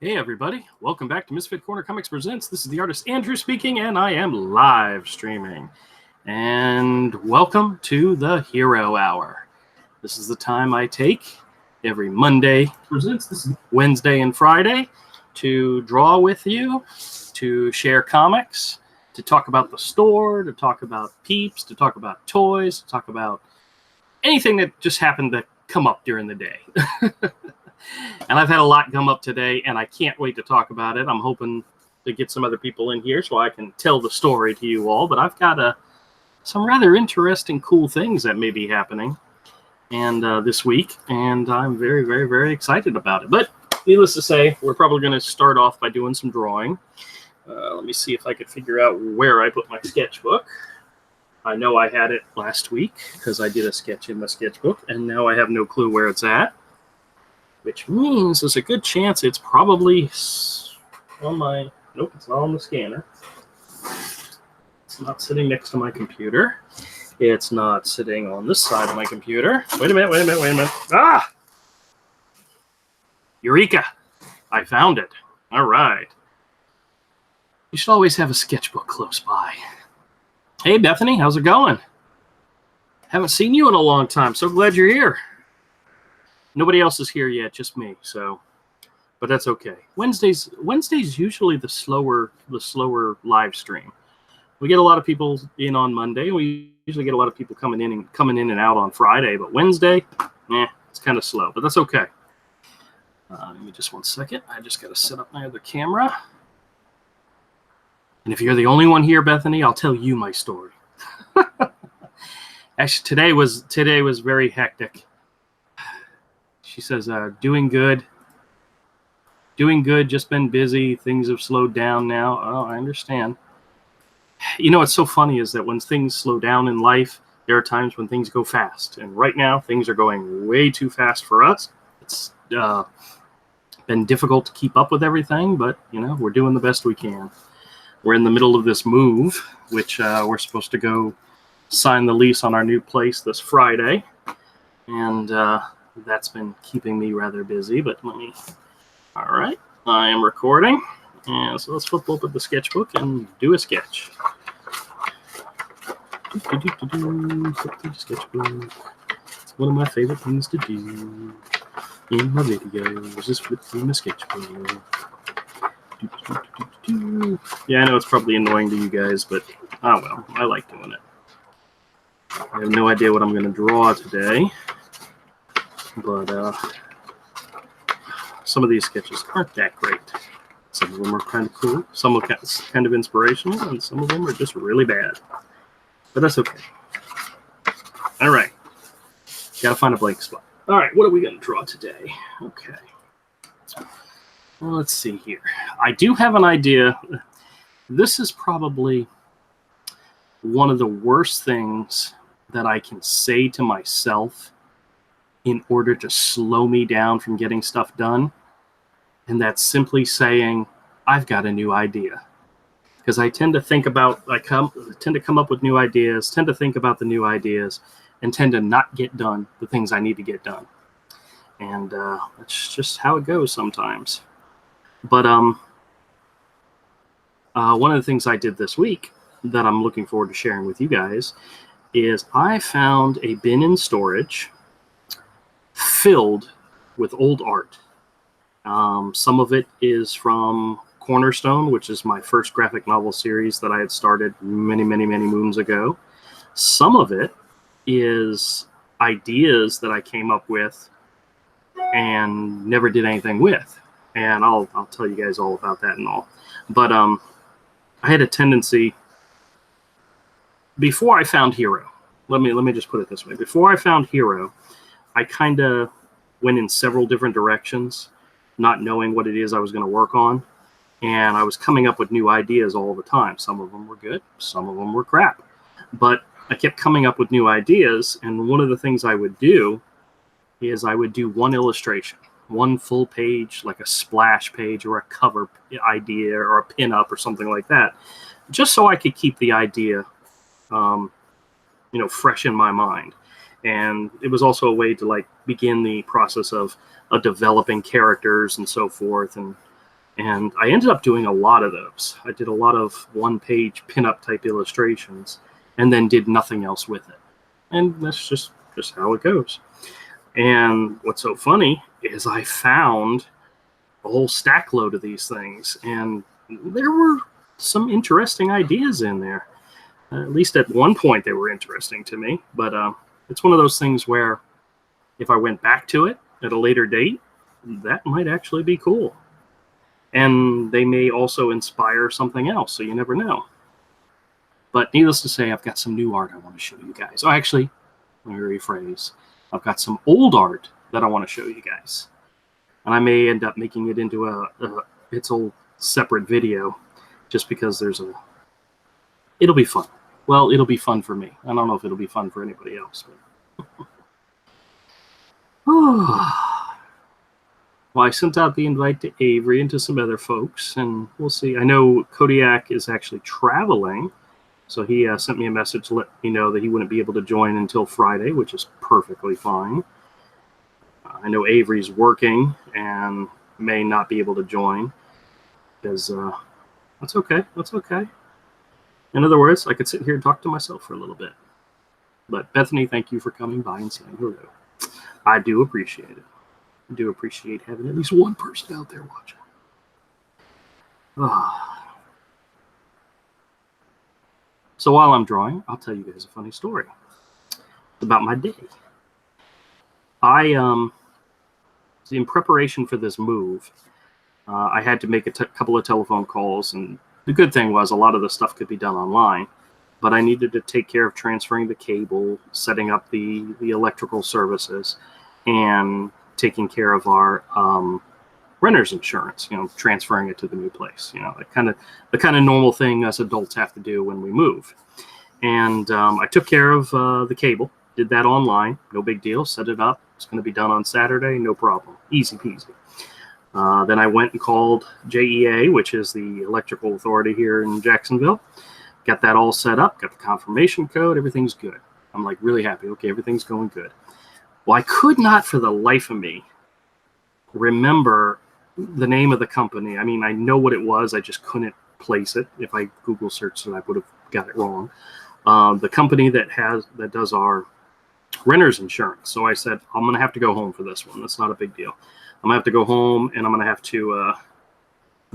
Hey everybody, welcome back to Misfit Corner Comics Presents. This is the artist Andrew speaking, and I am live streaming. And welcome to the Hero Hour. This is the time I take every Monday, this is Wednesday and Friday, to draw with you, to share comics, to talk about the store, to talk about peeps, to talk about toys, to talk about anything that just happened to come up during the day. And I've had a lot come up today, and I can't wait to talk about it. I'm hoping to get some other people in here so I can tell the story to you all. But I've got some rather interesting, cool things that may be happening this week, and I'm very, very, very excited about it. But needless to say, we're probably going to start off by doing some drawing. Let me see if I could figure out where I put my sketchbook. I know I had it last week because I did a sketch in my sketchbook, and now I have no clue where it's at. Which means there's a good chance it's probably on my... Nope, it's not on the scanner. It's not sitting next to my computer. It's not sitting on this side of my computer. Wait a minute. Ah! Eureka! I found it. All right. You should always have a sketchbook close by. Hey, Bethany, how's it going? Haven't seen you in a long time. So glad you're here. Nobody else is here yet, just me. So, but that's okay. Wednesday's usually the slower live stream. We get a lot of people in on Monday. We usually get a lot of people coming in and out on Friday. But Wednesday, it's kind of slow. But that's okay. Give me just 1 second. I just got to set up my other camera. And if you're the only one here, Bethany, I'll tell you my story. Actually, today was very hectic. She says, doing good, just been busy. Things have slowed down now. Oh, I understand. You know, what's so funny is that when things slow down in life, there are times when things go fast. And right now, things are going way too fast for us. It's been difficult to keep up with everything, but, you know, we're doing the best we can. We're in the middle of this move, which we're supposed to go sign the lease on our new place this Friday. And that's been keeping me rather busy, but all right, I am recording. And so let's flip open the sketchbook and do a sketch. Flip through the sketchbook. It's one of my favorite things to do in my videos, is flip through my sketchbook. Yeah, I know it's probably annoying to you guys, but oh well, I like doing it. I have no idea what I'm going to draw today. But some of these sketches aren't that great. Some of them are kind of cool, some are kind of inspirational, and some of them are just really bad. But that's okay. All right. Got to find a blank spot. All right, what are we going to draw today? Okay. Well, let's see here. I do have an idea. This is probably one of the worst things that I can say to myself in order to slow me down from getting stuff done. And that's simply saying, I've got a new idea. Because I tend to tend to come up with new ideas, tend to think about the new ideas, and tend to not get done the things I need to get done. And that's just how it goes sometimes. But one of the things I did this week that I'm looking forward to sharing with you guys is I found a bin in storage filled with old art. Some of it is from Cornerstone, which is my first graphic novel series that I had started many, many, many moons ago. Some of it is ideas that I came up with and never did anything with. And I'll tell you guys all about that and all. But I had a tendency, before I found Hero, let me just put it this way. Before I found Hero, I kind of went in several different directions, not knowing what it is I was going to work on. And I was coming up with new ideas all the time. Some of them were good, some of them were crap. But I kept coming up with new ideas, and one of the things I would do is I would do one illustration, one full page, like a splash page or a cover idea or a pin-up or something like that, just so I could keep the idea fresh in my mind. And it was also a way to begin the process of developing characters and so forth. And And I ended up doing a lot of those. I did a lot of one-page pinup type illustrations and then did nothing else with it. And that's just how it goes. And what's so funny is I found a whole stack load of these things, and there were some interesting ideas in there. At least at one point they were interesting to me, but it's one of those things where if I went back to it at a later date, that might actually be cool. And they may also inspire something else, so you never know. But needless to say, I've got some new art I want to show you guys. Oh, actually, let me rephrase. I've got some old art that I want to show you guys. And I may end up making it into its old separate video, just because it'll be fun. Well, it'll be fun for me. I don't know if it'll be fun for anybody else. But well, I sent out the invite to Avery and to some other folks, and we'll see. I know Kodiak is actually traveling, so he sent me a message to let me know that he wouldn't be able to join until Friday, which is perfectly fine. I know Avery's working and may not be able to join, because that's okay. That's okay. In other words, I could sit here and talk to myself for a little bit. But Bethany, thank you for coming by and saying hello. I do appreciate it. I do appreciate having at least one person out there watching. So while I'm drawing, I'll tell you guys a funny story about my day. In preparation for this move, I had to make a couple of telephone calls, and the good thing was a lot of the stuff could be done online, but I needed to take care of transferring the cable, setting up the electrical services, and taking care of our renter's insurance, transferring it to the new place, the kind of normal thing us adults have to do when we move. And I took care of the cable, did that online, no big deal, set it up. It's going to be done on Saturday, no problem, easy peasy. Then I went and called JEA, which is the electrical authority here in Jacksonville. Got that all set up, got the confirmation code, everything's good. I'm like really happy. Okay, everything's going good. Well, I could not for the life of me remember the name of the company. I mean, I know what it was. I just couldn't place it. If I Google searched it, I would have got it wrong. The company that does our renter's insurance. So I said, I'm going to have to go home for this one. That's not a big deal. I'm going to have to go home, and I'm going to have to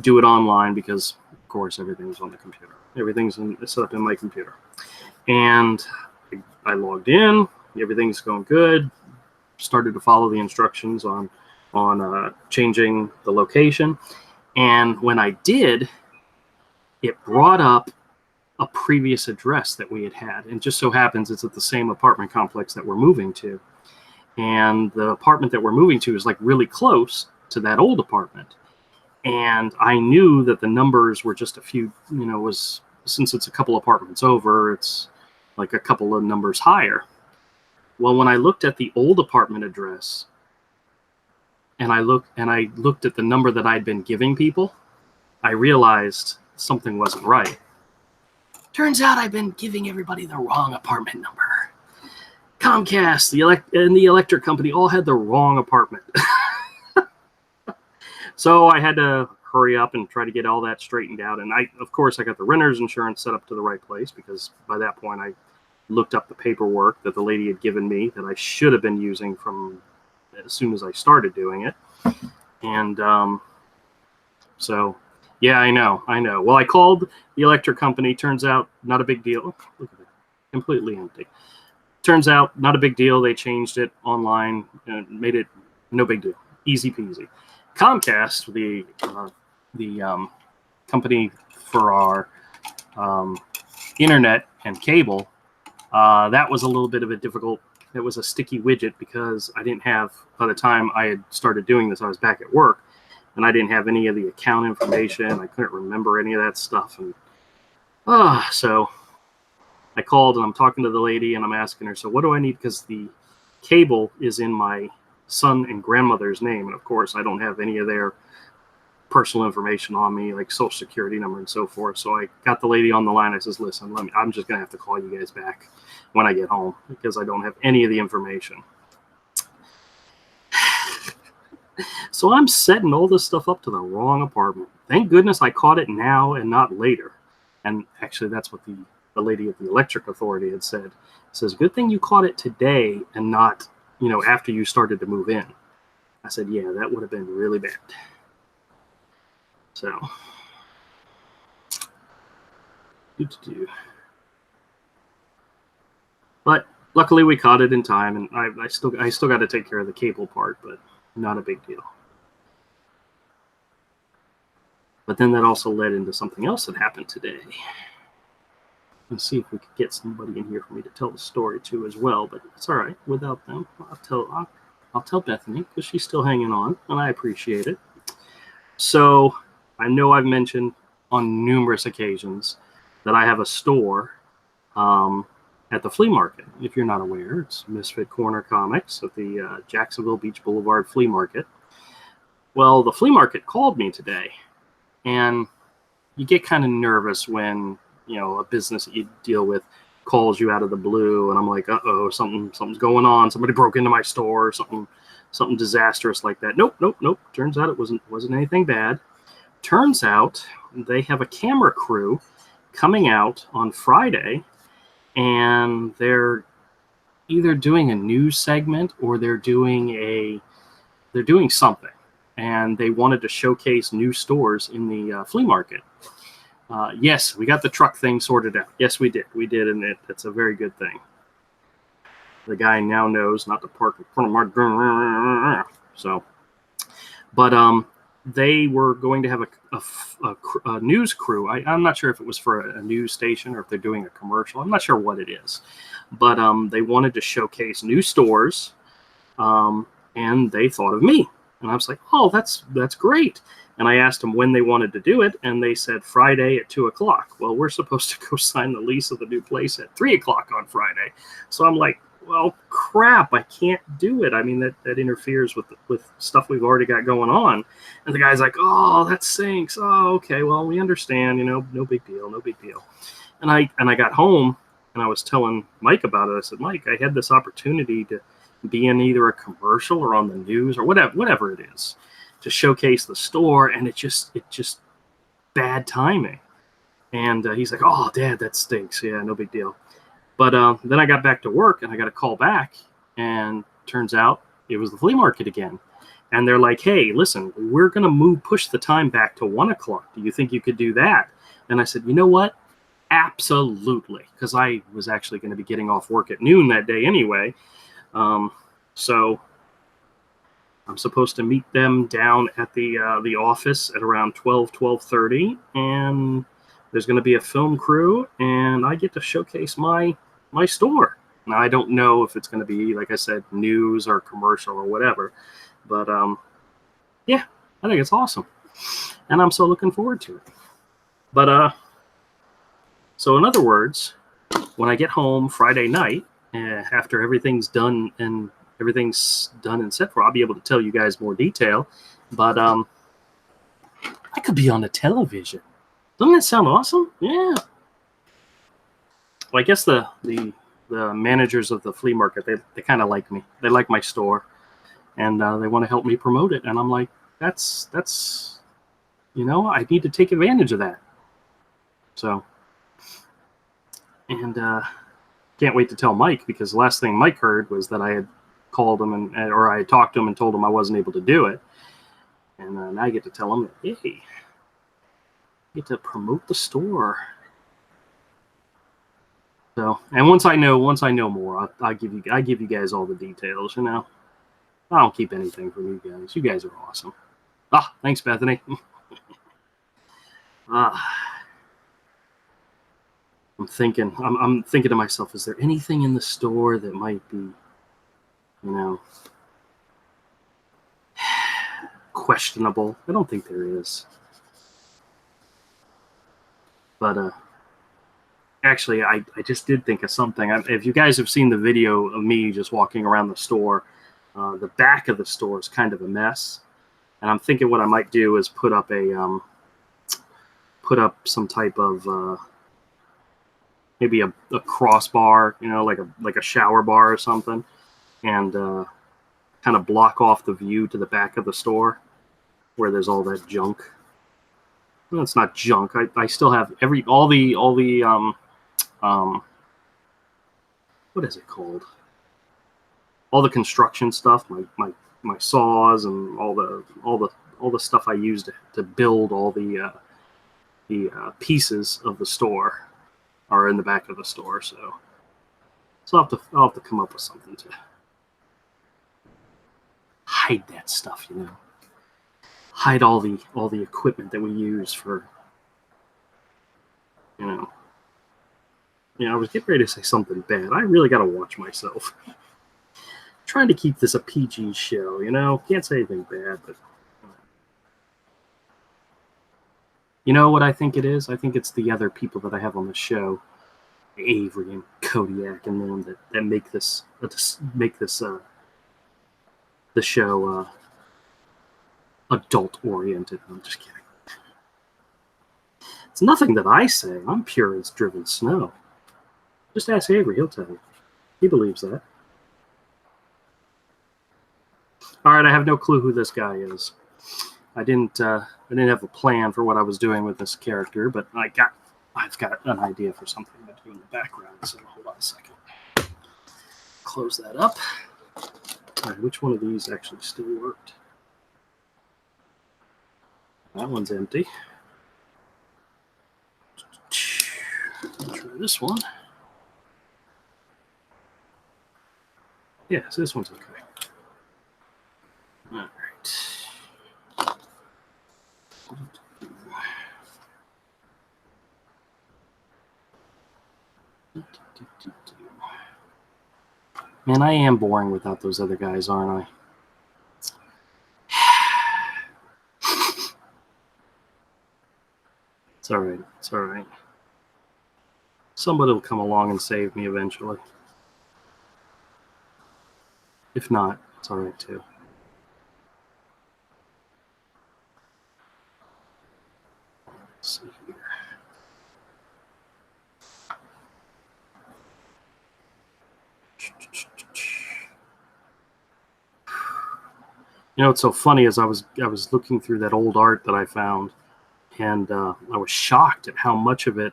do it online because, of course, everything's on the computer. Everything's set up in my computer. And I logged in. Everything's going good. Started to follow the instructions on changing the location. And when I did, it brought up a previous address that we had. And just so happens it's at the same apartment complex that we're moving to. And the apartment that we're moving to is like really close to that old apartment. And I knew that the numbers were just a few, since it's a couple apartments over, it's like a couple of numbers higher. Well, when I looked at the old apartment address and I looked at the number that I'd been giving people, I realized something wasn't right. Turns out I've been giving everybody the wrong apartment number. Comcast, and the electric company all had the wrong apartment. So I had to hurry up and try to get all that straightened out. And of course, I got the renter's insurance set up to the right place, because by that point I looked up the paperwork that the lady had given me that I should have been using from as soon as I started doing it. And so, yeah, I know. Well, I called the electric company. Turns out, not a big deal. Look at that, completely empty. Turns out, not a big deal. They changed it online and made it no big deal. Easy peasy. Comcast, the company for our internet and cable, that was a little bit of a difficult. It was a sticky widget because I didn't have, by the time I had started doing this, I was back at work, and I didn't have any of the account information. I couldn't remember any of that stuff, and so I called and I'm talking to the lady and I'm asking her, so what do I need? Because the cable is in my son and grandmother's name, and of course I don't have any of their personal information on me, like social security number and so forth. So I got the lady on the line. I says, listen, I'm just gonna have to call you guys back when I get home because I don't have any of the information. So I'm setting all this stuff up to the wrong apartment. Thank goodness I caught it now and not later. And actually, that's what the lady at the electric authority had said. It says, good thing you caught it today and not, after you started to move in. I said, yeah, that would have been really bad. So, but luckily we caught it in time, and I still got to take care of the cable part, but not a big deal. But then that also led into something else that happened today. Let's see if we could get somebody in here for me to tell the story to as well, but it's all right without them. I'll tell Bethany because she's still hanging on, and I appreciate it. So I know I've mentioned on numerous occasions that I have a store at the flea market. If you're not aware, it's Misfit Corner Comics at the Jacksonville Beach Boulevard Flea Market. Well, the flea market called me today, and you get kind of nervous when a business that you deal with calls you out of the blue, and I'm like, uh-oh, something's going on. Somebody broke into my store, or something disastrous like that. Nope. Turns out it wasn't anything bad. Turns out they have a camera crew coming out on Friday, and they're either doing a news segment or they're doing something, and they wanted to showcase new stores in the flea market. Yes, we got the truck thing sorted out. Yes, we did, and it's a very good thing. The guy now knows not to park in front of my. So, but they were going to have a news crew. I'm not sure if it was for a news station or if they're doing a commercial. I'm not sure what it is, but they wanted to showcase new stores, and they thought of me, and I was like, oh, that's great. And I asked them when they wanted to do it, and they said Friday at 2:00. Well, we're supposed to go sign the lease of the new place at 3:00 on Friday. So I'm like, well, crap, I can't do it. I mean, that interferes with stuff we've already got going on. And the guy's like, oh, that sinks. Oh, okay, well, we understand, no big deal. And I got home, and I was telling Mike about it. I said, Mike, I had this opportunity to be in either a commercial or on the news or whatever it is, to showcase the store, and it just bad timing. And he's like, oh, Dad, that stinks. Yeah, no big deal. But then I got back to work, and I got a call back, and turns out it was the flea market again. And they're like, hey, listen, we're going to push the time back to 1:00. Do you think you could do that? And I said, you know what? Absolutely. Because I was actually going to be getting off work at noon that day anyway. So I'm supposed to meet them down at the office at around 12:30, and there's going to be a film crew, and I get to showcase my store. Now, I don't know if it's going to be, like I said, news or commercial or whatever, but yeah, I think it's awesome, and I'm so looking forward to it. But so in other words, when I get home Friday night, after everything's done and set for, I'll be able to tell you guys more detail. But I could be on the television. Doesn't that sound awesome? Yeah. Well, I guess the managers of the flea market, they kind of like me. They like my store, and they want to help me promote it. And I'm like, that's I need to take advantage of that. So, and can't wait to tell Mike, because the last thing Mike heard was that I had called him or I talked to him and told him I wasn't able to do it. And now I get to tell him, hey, I get to promote the store. So, and once I know more, I'll give you guys all the details. I don't keep anything from you guys. You guys are awesome. Thanks, Bethany. I'm thinking to myself, is there anything in the store that might be, questionable? I don't think there is. But actually, I just did think of something. If you guys have seen the video of me just walking around the store, the back of the store is kind of a mess. And I'm thinking what I might do is put up some type of maybe a crossbar, like a shower bar or something, and kind of block off the view to the back of the store where there's all that junk. Well, it's not junk. I still have all the what is it called? All the construction stuff, my saws and all the stuff I used to build all the pieces of the store are in the back of the store. So I'll have to come up with something to hide that stuff, hide all the equipment that we use for, I was getting ready to say something bad. I really got to watch myself. Trying to keep this a PG show, can't say anything bad, but you know what I think it is? I think it's the other people that I have on the show, Avery and Kodiak and them, that make this the show adult oriented. I'm just kidding. It's nothing that I say. I'm pure as driven snow. Just ask Avery, he'll tell you. He believes that. All right, I have no clue who this guy is. I didn't have a plan for what I was doing with this character, but I've got an idea for something to do in the background. So hold on a second. Close that up. All right, which one of these actually still worked? That one's empty. I'll try this one. Yes, this one's okay. All right. Man, I am boring without those other guys, aren't I? It's all right. It's all right. Somebody will come along and save me eventually. If not, it's all right too. Let's see here. What's so funny is I was looking through that old art that I found, and I was shocked at how much of it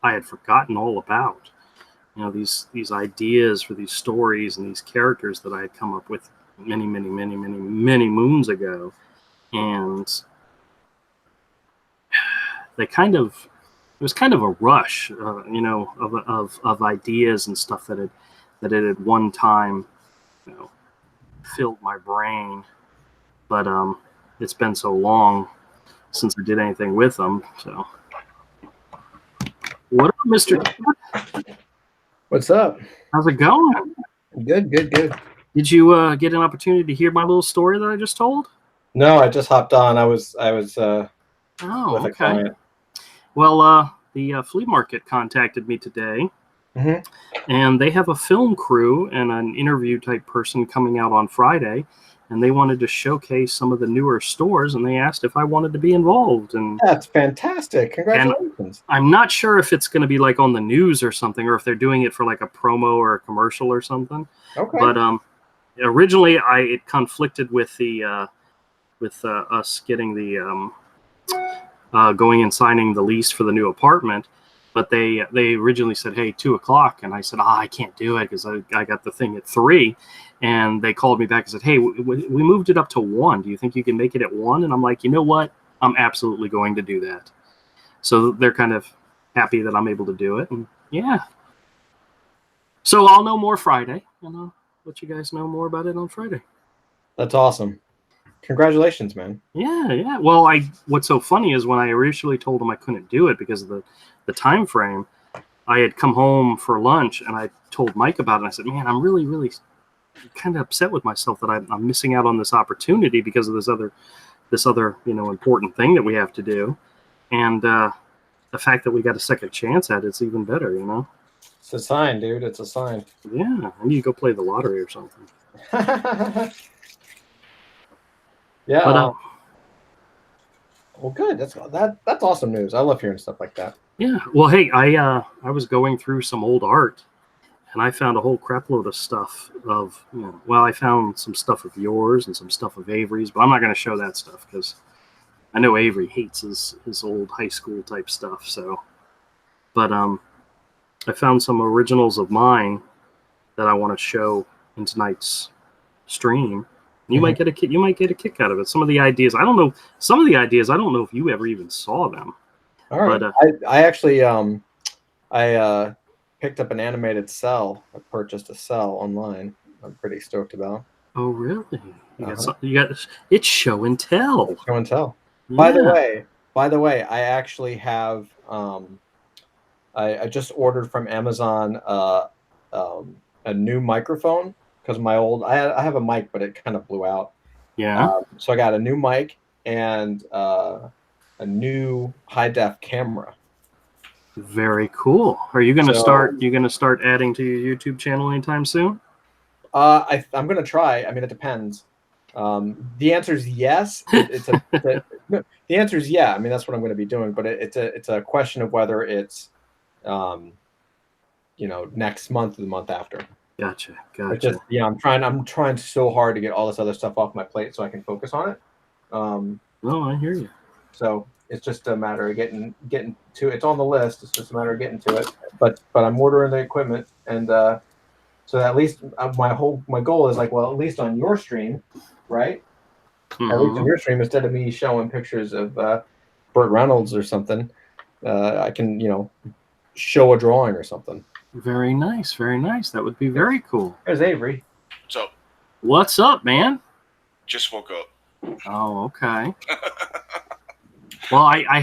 I had forgotten all about. These ideas for these stories and these characters that I had come up with many moons ago, and it was kind of a rush, of ideas and stuff that it at one time, filled my brain, but it's been so long since I did anything with them. So, what up, Mr. What's up? How's it going? Good. Did you get an opportunity to hear my little story that I just told? No, I just hopped on. I was with a client. Well, the flea market contacted me today, and they have a film crew and an interview type person coming out on Friday, and they wanted to showcase some of the newer stores, and they asked if I wanted to be involved. And that's fantastic. Congratulations. And I'm not sure if it's going to be like on the news or something, or if they're doing it for like a promo or a commercial or something. Okay. But originally it conflicted with the us getting the going and signing the lease for the new apartment. But they originally said, hey, 2:00. And I said, I can't do it because I got the thing at 3. And they called me back and said, hey, we moved it up to 1. Do you think you can make it at 1? And I'm like, you know what? I'm absolutely going to do that. So they're kind of happy that I'm able to do it. And yeah. So I'll know more Friday. And I'll let you guys know more about it on Friday. That's awesome. Congratulations, man. Yeah. Well, what's so funny is when I originally told them I couldn't do it because of the time frame, I had come home for lunch and I told Mike about it. And I said, man, I'm really, really kind of upset with myself that I'm missing out on this opportunity because of this other important thing that we have to do. And the fact that we got a second chance at it's even better, It's a sign, dude. It's a sign. Yeah, I need to go play the lottery or something. Yeah. But, well, good. That's awesome news. I love hearing stuff like that. Yeah. Well, hey, I was going through some old art, and I found a whole crap load of stuff of, well, I found some stuff of yours and some stuff of Avery's, but I'm not going to show that stuff because I know Avery hates his old high school type stuff. So, but I found some originals of mine that I want to show in tonight's stream. You might get a kick. You might get a kick out of it. Some of the ideas, I don't know. Some of the ideas, I don't know if you ever even saw them. All right. But, I actually I picked up an animated cell. I purchased a cell online. I'm pretty stoked about. Oh, really? You got it's show and tell. Show and tell. Yeah. By the way, I actually have I just ordered from Amazon a new microphone because my old I have a mic, but it kind of blew out. Yeah. So I got a new mic and a new high def camera. Very cool. Are you gonna start? You gonna start adding to your YouTube channel anytime soon? I'm gonna try. I mean, it depends. The answer is yes. The answer is yeah. I mean, that's what I'm going to be doing. But it's a question of whether it's, next month or the month after. Gotcha. Just, I'm trying so hard to get all this other stuff off my plate so I can focus on it. No, I hear you. So it's just a matter of getting to it. It's on the list. It's just a matter of getting to it. But I'm ordering the equipment, and so at least my goal is like, well, at least on your stream, right? Mm-hmm. At least on your stream, instead of me showing pictures of Burt Reynolds or something, I can show a drawing or something. Very nice, very nice. That would be very cool. There's Avery. What's up? What's up, man? Just woke up. Oh, okay. Well, I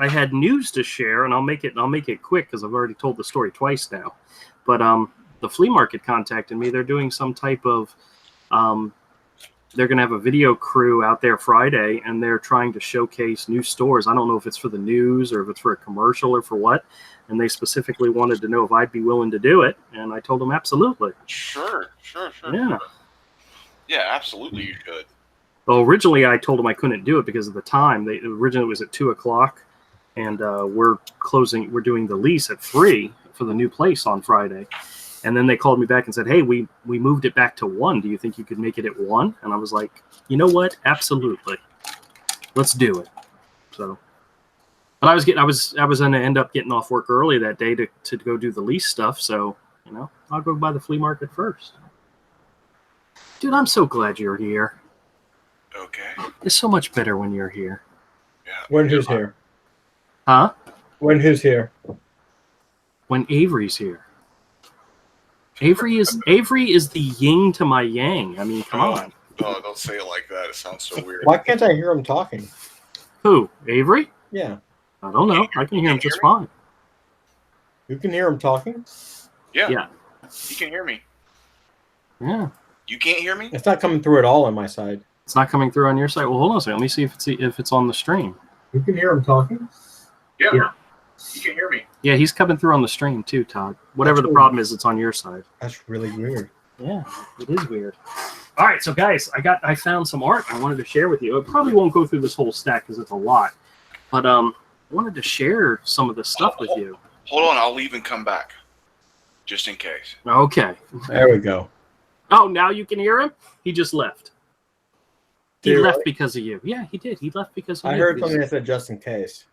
had news to share, and I'll make it quick because I've already told the story twice now. But the flea market contacted me. They're doing some type of they're going to have a video crew out there Friday, and they're trying to showcase new stores. I don't know if it's for the news or if it's for a commercial or for what. And they specifically wanted to know if I'd be willing to do it, and I told them absolutely. Sure. Yeah. Yeah, absolutely, you should. Well, originally I told them I couldn't do it because of the time. Originally it was at 2:00, and we're doing the lease at 3 for the new place on Friday. And then they called me back and said, hey, we moved it back to 1. Do you think you could make it at 1? And I was like, you know what? Absolutely. Let's do it. So, but I was going to end up getting off work early that day to go do the lease stuff. So, I'll go by the flea market first. Dude, I'm so glad you're here. Okay. It's so much better when you're here. Yeah. When who's here? Huh? When who's here? When Avery's here. Avery is the yin to my yang. I mean, come on. Oh, don't say it like that. It sounds so weird. Why can't I hear him talking? Who? Avery? Yeah. I don't know. I can hear him just fine. You can hear him talking? Yeah. You can hear me. Yeah. You can't hear me? It's not coming through at all on my side. It's not coming through on your side? Well, hold on a second. Let me see if it's on the stream. You can hear him talking? Yeah. You can hear me. Yeah, he's coming through on the stream too, Todd. Whatever the problem is, it's on your side. That's really weird. Yeah, it is weird. All right, so guys, I found some art I wanted to share with you. It probably won't go through this whole stack because it's a lot, but I wanted to share some of the stuff with you. Hold on, I'll leave and come back, just in case. Okay. There we go. Oh, now you can hear him? He just left. He left because of you. Yeah, he did. He left because of you. I heard something that said just in case.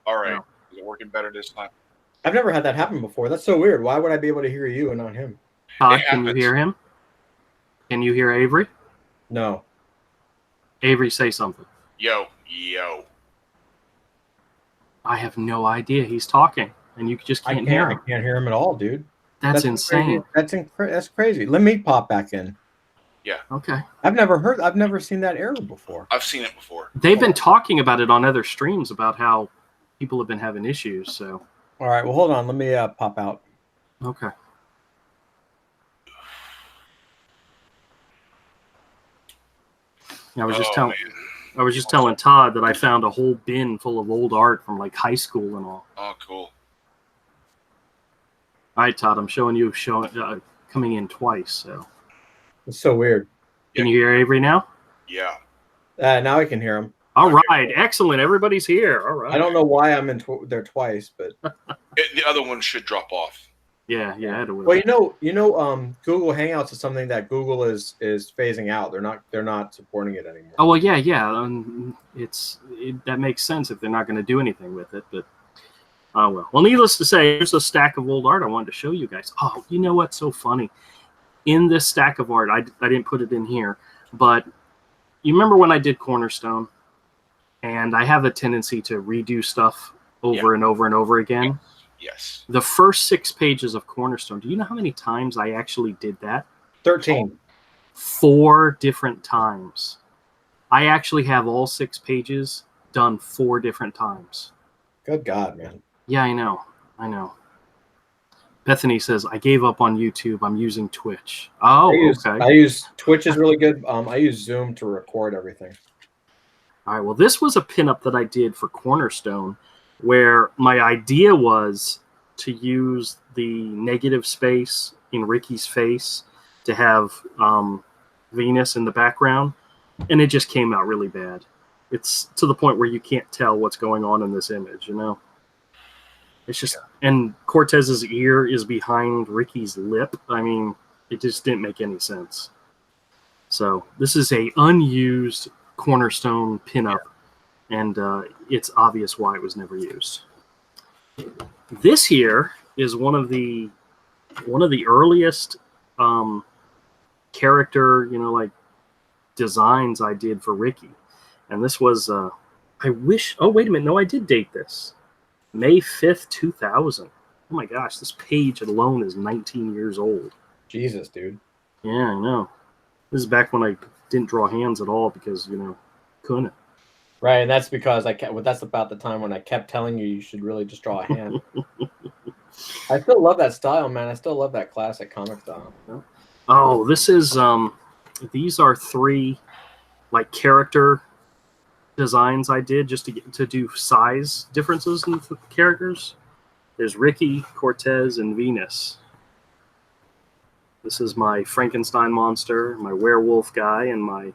All right. No. Is it working better this time? I've never had that happen before. That's so weird. Why would I be able to hear you and not him? Todd, can you hear him? Can you hear Avery? No. Avery, say something. Yo. I have no idea. He's talking, and you just can't hear him. I can't hear him at all, dude. That's insane. That's crazy. Let me pop back in. Yeah. Okay. I've never seen that error before. I've seen it before. They've been talking about it on other streams about how people have been having issues. So. All right. Well, hold on. Let me pop out. Okay. I was just telling Todd that I found a whole bin full of old art from like high school and all. Oh, cool. All right, Todd. I'm showing you coming in twice. So. It's so weird. Can you hear Avery now? Yeah. Now I can hear him. All right. Excellent. Everybody's here. All right. I don't know why I'm in there twice, but The other one should drop off. Yeah, I had to whip Well, it. Google Hangouts is something that Google is phasing out. They're not supporting it anymore. Oh well, yeah. That makes sense if they're not going to do anything with it. But oh well. Well, needless to say, here's a stack of old art I wanted to show you guys. Oh, you know what's so funny? In this stack of art, I didn't put it in here, but you remember when I did Cornerstone, and I have a tendency to redo stuff over and over and over again. Yes. The first 6 pages of Cornerstone. Do you know how many times I actually did that? 13. 4 different times. I actually have all 6 pages done 4 different times. Good God, man. Yeah, I know. Bethany says, I gave up on YouTube. I'm using Twitch. Oh, okay. I use Twitch is really good. I use Zoom to record everything. All right. Well, this was a pinup that I did for Cornerstone where my idea was to use the negative space in Ricky's face to have Venus in the background. And it just came out really bad. It's to the point where you can't tell what's going on in this image, It's just, and Cortez's ear is behind Ricky's lip. I mean, it just didn't make any sense. So this is a unused Cornerstone pinup, and it's obvious why it was never used. This here is one of the earliest character, designs I did for Ricky, and this was I wish. Oh wait a minute, no, I did date this. May 5th, 2000. Oh my gosh, this page alone is 19 years old. Jesus, dude. Yeah, I know. This is back when I didn't draw hands at all because, couldn't. Right, and that's because that's about the time when I kept telling you should really just draw a hand. I still love that style, man. I still love that classic comic style. Oh, this is these are 3 character designs I did just to do size differences in the characters. There's Ricky, Cortez, and Venus. This is my Frankenstein monster, my werewolf guy, and my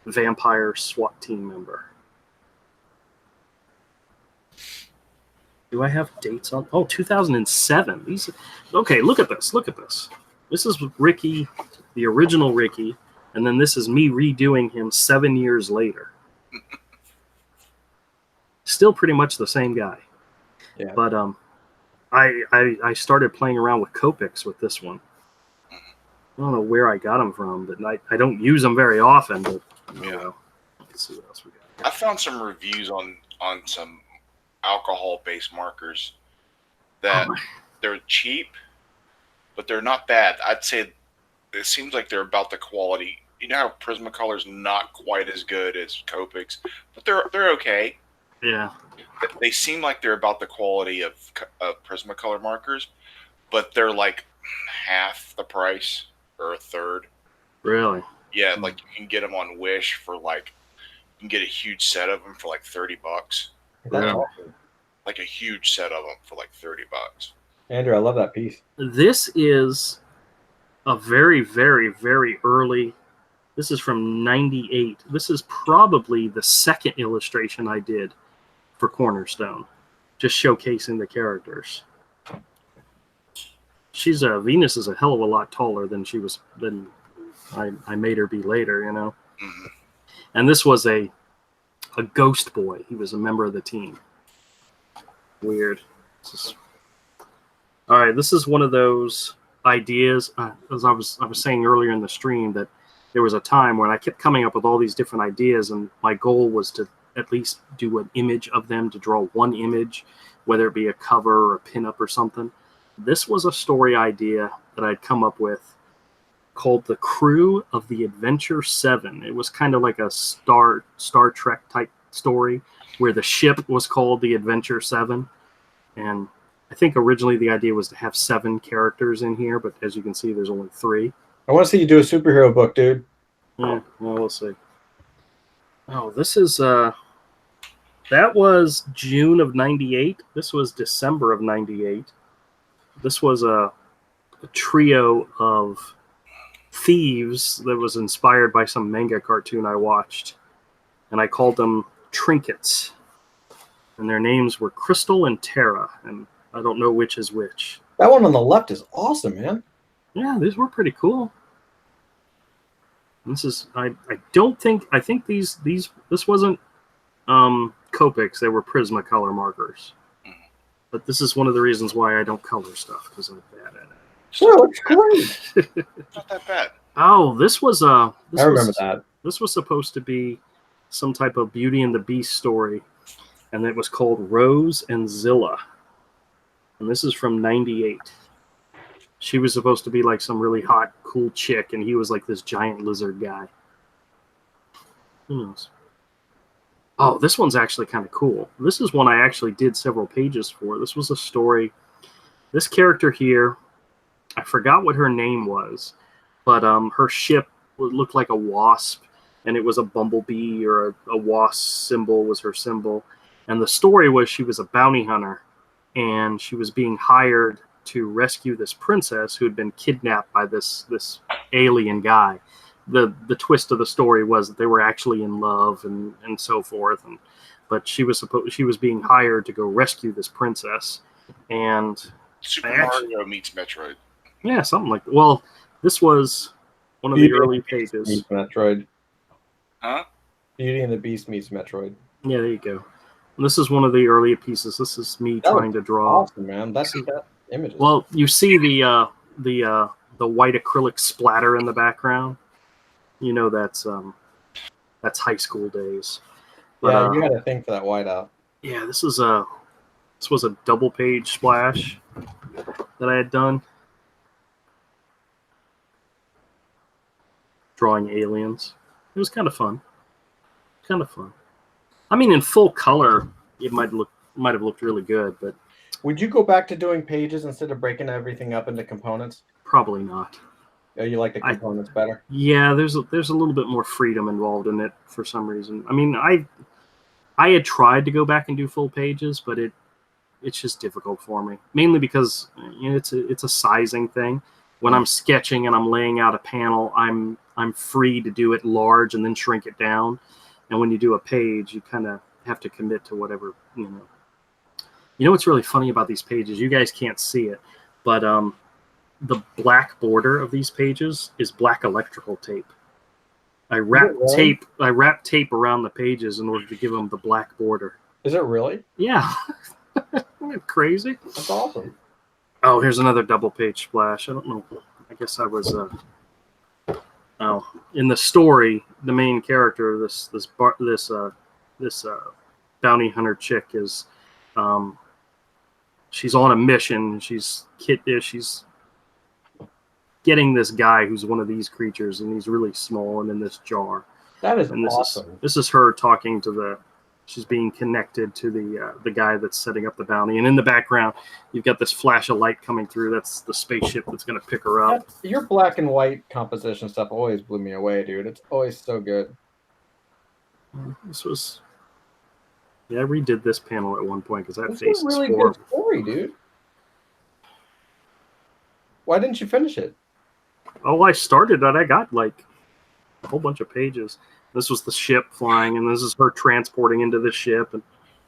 vampire SWAT team member. Do I have dates on? Oh, 2007. These. Okay, look at this. Look at this. This is Ricky, the original Ricky, and then this is me redoing him 7 years later. Still pretty much the same guy. Yeah. But I started playing around with Copics with this one. I don't know where I got them from, but I don't use them very often. But let's see what else we got. I found some reviews on some alcohol-based markers that they're cheap, but they're not bad. I'd say it seems like they're about the quality. You know how Prismacolor's not quite as good as Copics, but they're okay. Yeah. They seem like they're about the quality of Prismacolor markers, but they're like half the price or a third. Really? Yeah, like you can get them on Wish for you can get a huge set of them for like $30. That's awesome. Like a huge set of them for like $30. Andrew, I love that piece. This is a very, very, very early. This is from 98. This is probably the second illustration I did for Cornerstone, just showcasing the characters. Venus is a hell of a lot taller than I made her be later, Mm-hmm. And this was a ghost boy. He was a member of the team. Weird. All right, this is one of those ideas. As I was saying earlier in the stream, that there was a time when I kept coming up with all these different ideas, and my goal was to at least do an image of them, to draw one image, whether it be a cover or a pinup or something. This was a story idea that I'd come up with called The Crew of the Adventure 7. It was kind of like a Star Trek type story where the ship was called the Adventure 7. And I think originally the idea was to have 7 characters in here, but as you can see, there's only 3. I want to see you do a superhero book, dude. Yeah, well, we'll see. Oh, this is that was June of 98. This was December of 98. This was a trio of thieves that was inspired by some manga cartoon I watched, and I called them Trinkets. And their names were Crystal and Terra, and I don't know which is which. That one on the left is awesome, man. Yeah, these were pretty cool. This is I think this wasn't Copics, they were Prismacolor markers. But this is one of the reasons why I don't color stuff, because I'm bad at it. Sure, it's great. Not that bad. Oh, this was I remember that. This was supposed to be some type of Beauty and the Beast story, and it was called Rose and Zilla. And this is from '98. She was supposed to be like some really hot, cool chick, and he was like this giant lizard guy. Who knows? Oh, this one's actually kind of cool. This is one I actually did several pages for. This was a story. This character here, I forgot what her name was, but her ship looked like a wasp, and it was a bumblebee, or a wasp symbol was her symbol. And the story was she was a bounty hunter, and she was being hired to rescue this princess who had been kidnapped by this alien guy. The twist of the story was that they were actually in love and so forth, but she was being hired to go rescue this princess. And Super Mario meets Metroid. Yeah, something like that. Well, this was one of the early pages. Meets Metroid. Huh? Beauty and the Beast meets Metroid. Yeah, there you go. And this is one of the early pieces. This is me trying to draw. Awesome, man. That's that image. Well, you see the white acrylic splatter in the background. You know that's high school days. But, yeah, you had a thing for that whiteout. Yeah, this was a double page splash that I had done. Drawing aliens. It was kind of fun. I mean, in full color, it might have looked really good, but would you go back to doing pages instead of breaking everything up into components? Probably not. Oh, you like the components better? Yeah, there's a little bit more freedom involved in it for some reason. I mean, I had tried to go back and do full pages, but it's just difficult for me. Mainly because it's a sizing thing. When I'm sketching and I'm laying out a panel, I'm free to do it large and then shrink it down. And when you do a page, you kind of have to commit to whatever, You know what's really funny about these pages? You guys can't see it, but the black border of these pages is black electrical tape. I wrap tape around the pages in order to give them the black border. Is it really? Yeah. Isn't it crazy? That's awesome. Oh, here's another double page splash. I don't know. I guess I was in the story, the main character, this bounty hunter chick is she's on a mission. She's getting this guy who's one of these creatures, and he's really small and in this jar. That is awesome. This is her talking to she's being connected to the guy that's setting up the bounty. And in the background, you've got this flash of light coming through. That's the spaceship that's going to pick her up. Your black and white composition stuff always blew me away, dude. It's always so good. This was... Yeah, I redid this panel at one point because that face is really horrible. Good story, dude. Why didn't you finish it? Oh, I started it. I got like a whole bunch of pages. This was the ship flying, and this is her transporting into the ship, and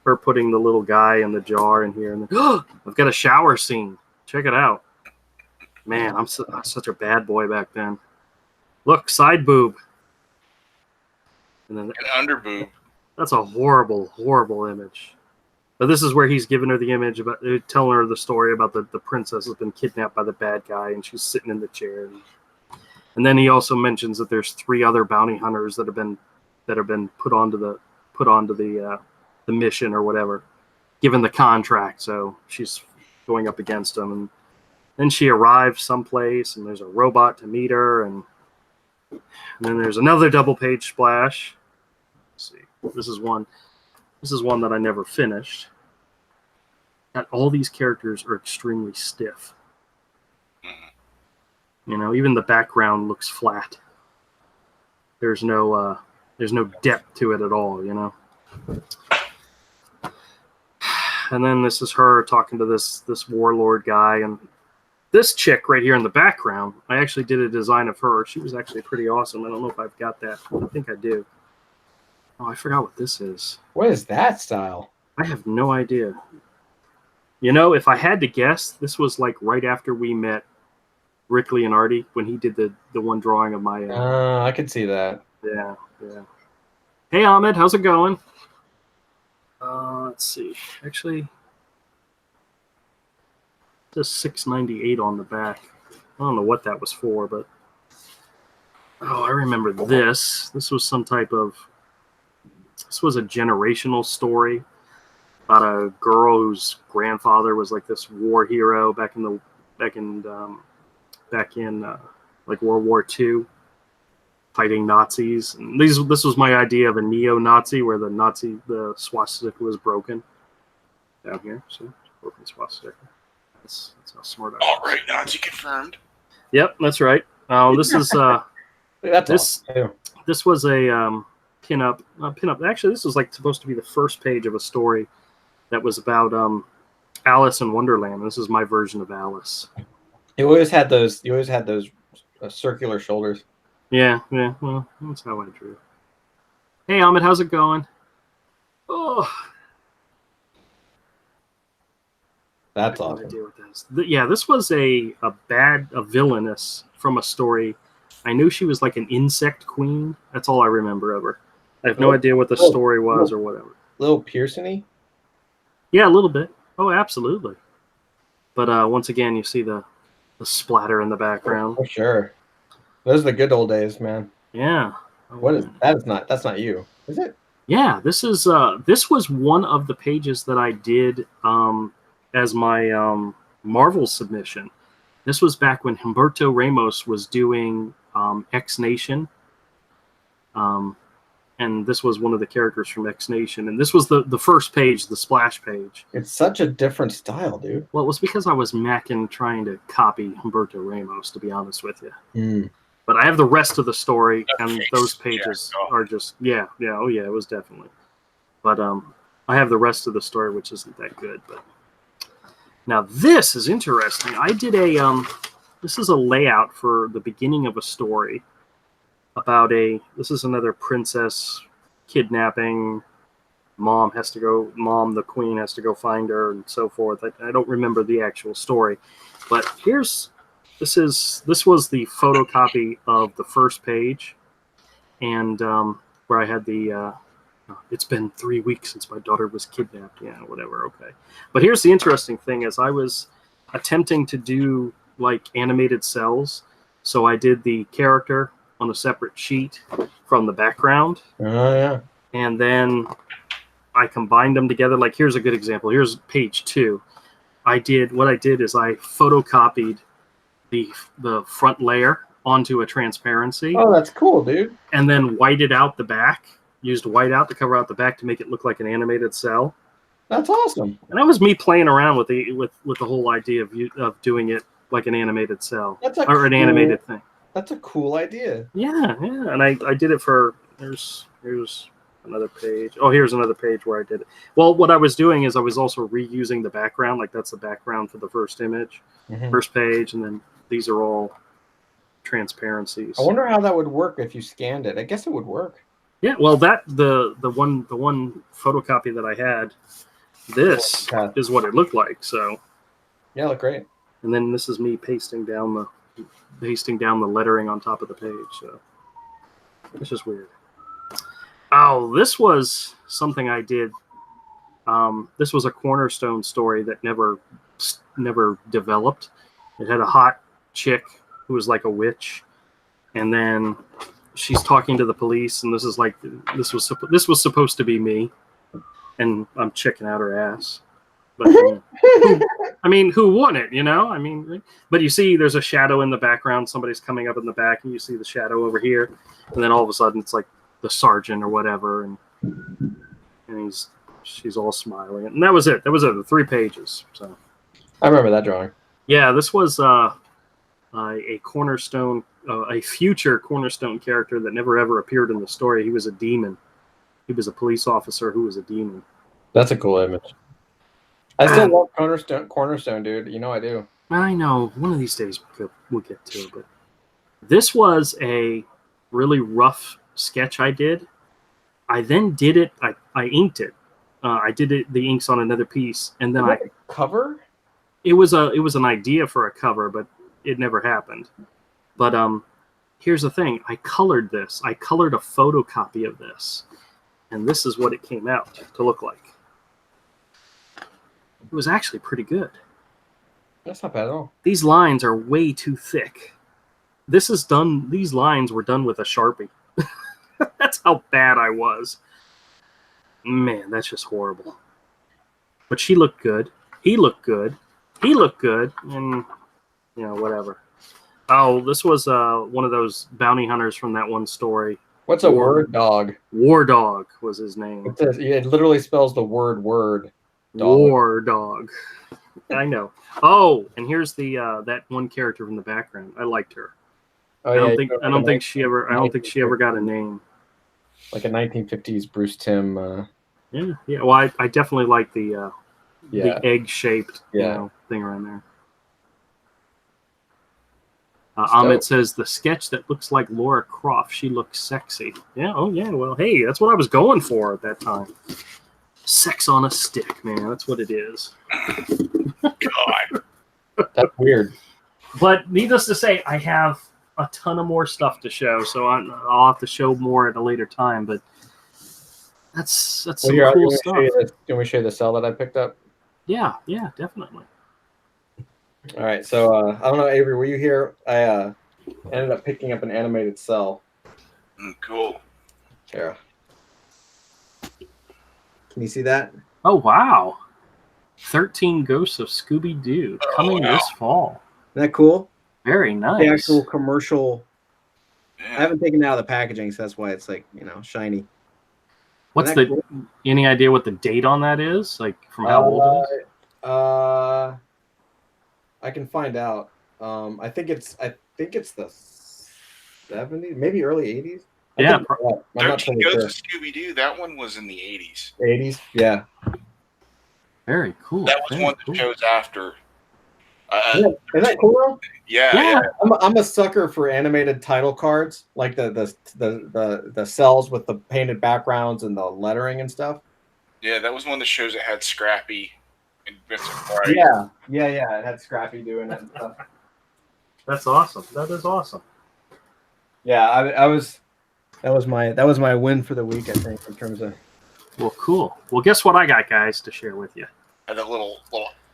her putting the little guy in the jar in here. And then, I've got a shower scene. Check it out. Man, I'm such a bad boy back then. Look, side boob. And then An under boob. That's a horrible, horrible image. But this is where he's giving her the image about telling her the story about the princess has been kidnapped by the bad guy, and she's sitting in the chair. And then he also mentions that there's 3 other bounty hunters that have been put onto the mission or whatever, given the contract. So she's going up against them, and then she arrives someplace, and there's a robot to meet her, and then there's another double page splash. Let's see. This is one that I never finished. And all these characters are extremely stiff. Even the background looks flat. There's no depth to it at all, And then this is her talking to this warlord guy, and this chick right here in the background, I actually did a design of her. She was actually pretty awesome. I don't know if I've got that. I think I do. Oh, I forgot what this is. What is that style? I have no idea. You know, if I had to guess, this was like right after we met Rick Leonardi when he did the one drawing of my. I could see that. Yeah. Hey, Ahmed, how's it going? Let's see. Actually, just 698 on the back. I don't know what that was for, but I remember this. This was some type of. This was a generational story about a girl whose grandfather was like this war hero back in like World War II, fighting Nazis. And this was my idea of a neo-Nazi, where the swastika was broken down here. So broken swastika. That's how smart I am. All right, Nazi confirmed. Yep, that's right. This is this was a pinup. Actually, this was like supposed to be the first page of a story that was about Alice in Wonderland. This is my version of Alice. You always had those circular shoulders. Yeah. Well, that's how I drew. Hey, Ahmed, how's it going? Oh, That's I have no awesome. idea what that is. Yeah, this was a villainess from a story. I knew she was like an insect queen. That's all I remember of her. I have no idea what the story was or whatever. Little Pearson-y? Yeah, a little bit. Oh, absolutely. But once again, you see the splatter in the background. For sure. Those are the good old days, man. Yeah. What is that? That's not you, is it? Yeah, this was one of the pages that I did as my Marvel submission. This was back when Humberto Ramos was doing X Nation. And this was one of the characters from X Nation. And this was the first page, the splash page. It's such a different style, dude. Well, it was because I was macking trying to copy Humberto Ramos, to be honest with you. But I have the rest of the story, and those pages are just, yeah, it was definitely. But I have the rest of the story, which isn't that good. But now this is interesting. I did this is a layout for the beginning of a story about this is another princess kidnapping. The queen has to go find her and so forth. I don't remember the actual story, but this was the photocopy of the first page, and where I had it's been 3 weeks since my daughter was kidnapped. Yeah, whatever. Okay. But here's the interesting thing is I was attempting to do like animated cells. So I did the character on a separate sheet from the background. Oh, yeah. And then I combined them together. Like, here's a good example. Here's page 2. What I did is I photocopied the front layer onto a transparency. Oh, that's cool, dude. And then whited out the back. Used whiteout to cover out the back to make it look like an animated cell. That's awesome. And that was me playing around with the whole idea of doing it like an animated cell an animated thing. That's a cool idea. Yeah. And I did it for here's another page. Oh, here's another page where I did it. Well, what I was doing is I was also reusing the background. Like that's the background for the first image, first page, and then these are all transparencies. I wonder how that would work if you scanned it. I guess it would work. Yeah, well, the one photocopy that I had, this is what it looked like. So, yeah, look great. And then this is me pasting down the lettering on top of the page. So, it's just weird. Oh, this was something I did. This was a Cornerstone story that never developed. It had a hot chick who was like a witch, and then she's talking to the police, and this was supposed to be me, and I'm checking out her ass. But who wouldn't, you know? But you see, there's a shadow in the background. Somebody's coming up in the back, and you see the shadow over here, and then all of a sudden, it's like the sergeant or whatever, and she's all smiling, and that was it. That was it. The 3 pages. So I remember that drawing. Yeah, this was a Cornerstone. A future Cornerstone character that never ever appeared in the story. He was a demon. He was a police officer who was a demon. That's a cool image. I still love Cornerstone, dude. You know I do. I know. One of these days we'll get to it. But this was a really rough sketch I did. I then did it. I inked it I did the inks on another piece, and then cover. It was an idea for a cover, but it never happened. But here's the thing: I colored this. I colored a photocopy of this, and this is what it came out to look like. It was actually pretty good. That's not bad at all. These lines are way too thick. This is done. These lines were done with a Sharpie. That's how bad I was. Man, that's just horrible. But she looked good. He looked good. He looked good. And, whatever. Oh, this was one of those bounty hunters from that one story. What's a word dog? War Dog was his name. It literally spells the word. Dog. War Dog. I know. Oh, and here's the that one character from the background. I liked her. Oh, I don't think she ever got a name. Like a 1950s Bruce Timm. Yeah. Well, I definitely like the egg-shaped thing around there. Ahmed says the sketch that looks like Laura Croft. She looks sexy. Yeah. Oh yeah. Well, hey, that's what I was going for at that time. Sex on a stick, man. That's what it is. God. That's weird. But needless to say, I have a ton of more stuff to show, so I'll have to show more at a later time. But that's some cool stuff. Can we show you the cell that I picked up? Yeah, definitely. All right, so I don't know, Avery, were you here? I ended up picking up an animated cell. Cool. Here. Can you see that? Oh, wow. 13 Ghosts of Scooby-Doo coming this fall. Isn't that cool? Very nice. The actual commercial. Yeah. I haven't taken it out of the packaging, so that's why it's like, shiny. What's cool? Any idea what the date on that is? Like from how old it is? I can find out. I think it's the 70s, maybe early 80s. Yeah. 13 Ghosts of Scooby-Doo. That one was in the 80s. 80s, yeah. Very cool. That was one that shows after. Isn't that cool? Yeah. I'm a sucker for animated title cards, like the cells with the painted backgrounds and the lettering and stuff. Yeah, that was one that shows it had Scrappy and Vincent Price. Yeah. It had Scrappy doing it and stuff. That's awesome. That is awesome. Yeah, that was my win for the week, I think, in terms of. Well, cool. Well, guess what I got, guys, to share with you. And a little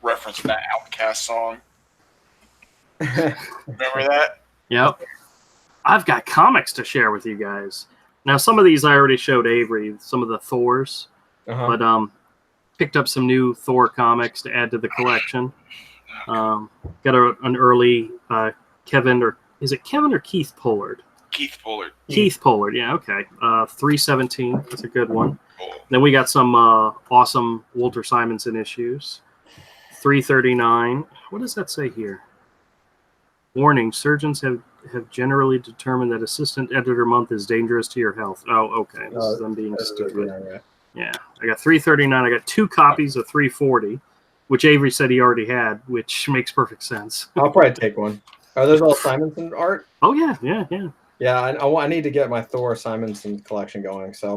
reference to that Outcast song. Remember that? Yep. I've got comics to share with you guys. Now, some of these I already showed Avery, some of the Thors, but picked up some new Thor comics to add to the collection. Got an early Kevin, or is it Kevin or Keith Pollard? Keith Pollard. Keith Pollard, yeah, okay. 317, that's a good one. Cool. Then we got some awesome Walter Simonson issues. 339. What does that say here? Warning, surgeons have generally determined that assistant editor month is dangerous to your health. Oh, okay. This is them being stupid. Yeah. I got 339. I got 2 copies of 340, which Avery said he already had, which makes perfect sense. I'll probably take one. Are those all Simonson art? Oh, yeah. Yeah, I need to get my Thor Simonson collection going. So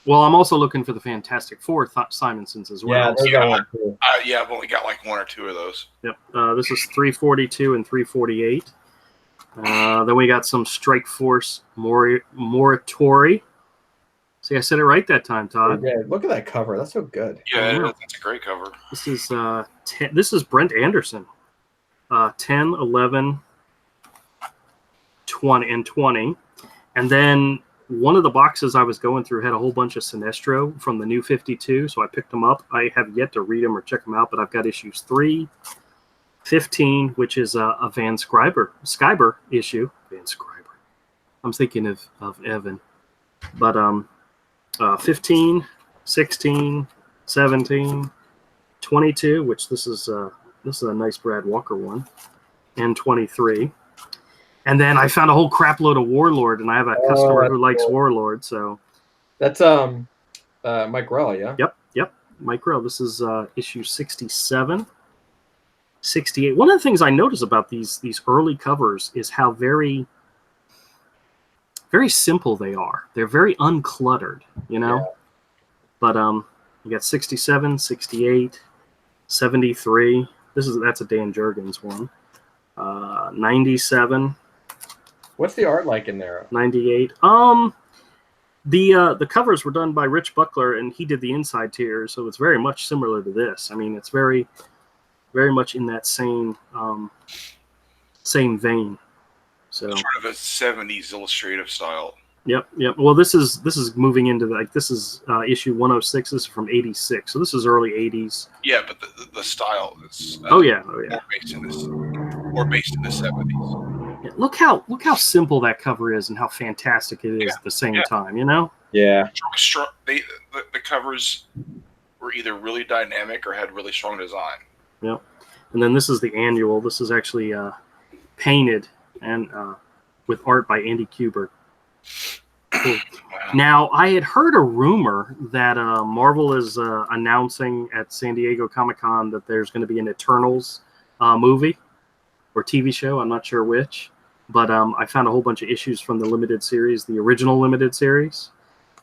Well, I'm also looking for the Fantastic Four Simonsons as well. Yeah, I've only got like 1 or 2 of those. Yep. This is 342 and 348. Then we got some Strike Force Moratori. See, I said it right that time, Todd. Yeah, look at that cover. That's so good. Yeah, that's a great cover. This is Brent Anderson. 10, 11, 20, and 20. And then one of the boxes I was going through had a whole bunch of Sinestro from the New 52, so I picked them up. I have yet to read them or check them out, but I've got issues 3, 15, which is a Van Sciber issue. Van Sciber. I'm thinking of Evan. But 15, 16, 17, 22, which this is a nice Brad Walker one, and 23. And then I found a whole crap load of Warlord, and I have a customer who likes Warlord, so. That's Mike Grell, yeah? Yep, Mike Grell. This is issue 67, 68. One of the things I notice about these early covers is how very, very simple they are. They're very uncluttered, you know? Yeah. But, You got 67, 68, 73. That's a Dan Jurgens one. 97. What's the art like in there? 98. The covers were done by Rich Buckler, and he did the inside tiers, so it's very much similar to this. I mean, it's very, very much in that same vein. So sort of a 70s illustrative style. Yep. Well, this is moving into this is issue 106. This is from 86, so this is early 80s. Yeah, but the style is more based in the 70s. Yeah, look how simple that cover is and how fantastic it is at the same time. You know. Yeah. The covers were either really dynamic or had really strong design. Yep. And then this is the annual. This is actually painted and with art by Andy Kubert. Cool. Wow. Now, I had heard a rumor that Marvel is announcing at San Diego Comic-Con that there's going to be an Eternals movie or TV show. I'm not sure which, but I found a whole bunch of issues from the limited series, the original limited series.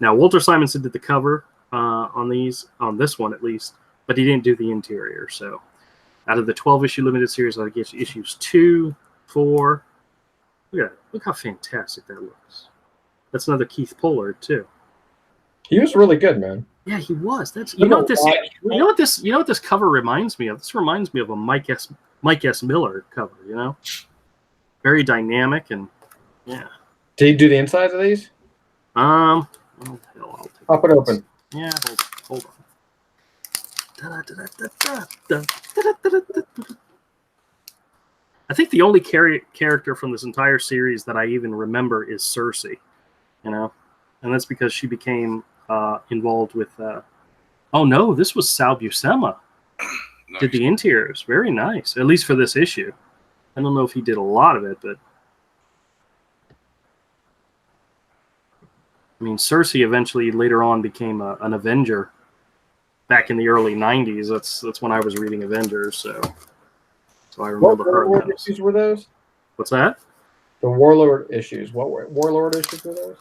Now, Walter Simonson did the cover on this one at least, but he didn't do the interior. So, out of the 12-issue limited series, I guess issues 2, 4. Look how fantastic that looks. That's another Keith Pollard too. He was really good, man. Yeah, he was. You know what this cover reminds me of? This reminds me of a Mike S. Miller cover. You know, very dynamic and yeah. Did he do the insides of these? Well, hell, Pop it open. Yeah, hold on. I think the only character from this entire series that I even remember is Cersei. You know, and that's because she became involved with. Oh no, this was Sal Buscema. Nice. Did the interiors. Very nice, at least for this issue. I don't know if he did a lot of it, but I mean, Cersei eventually later on became an Avenger. Back in the early '90s, that's when I was reading Avengers. So I remember her. What issues were those? What's that? The Warlord issues. What Warlord issues were those?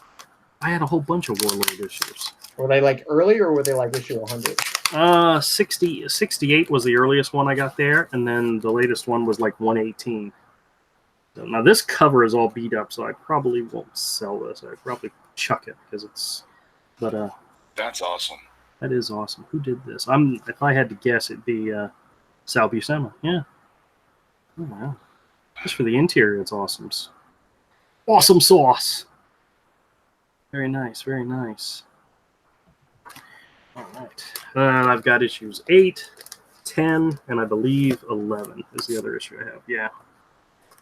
I had a whole bunch of Warlord issues. Were they like early or were they like issue 100? 68 was the earliest one I got there, and then the latest one was like 118. So now this cover is all beat up, so I probably won't sell this. I'd probably chuck it because it's. But that's awesome. That is awesome. Who did this? If I had to guess, it'd be Sal Buscema. Yeah. Oh wow. Just for the interior, it's awesome. Awesome sauce. Very nice, very nice. All right. And I've got issues 8, 10, and I believe 11 is the other issue I have. Yeah.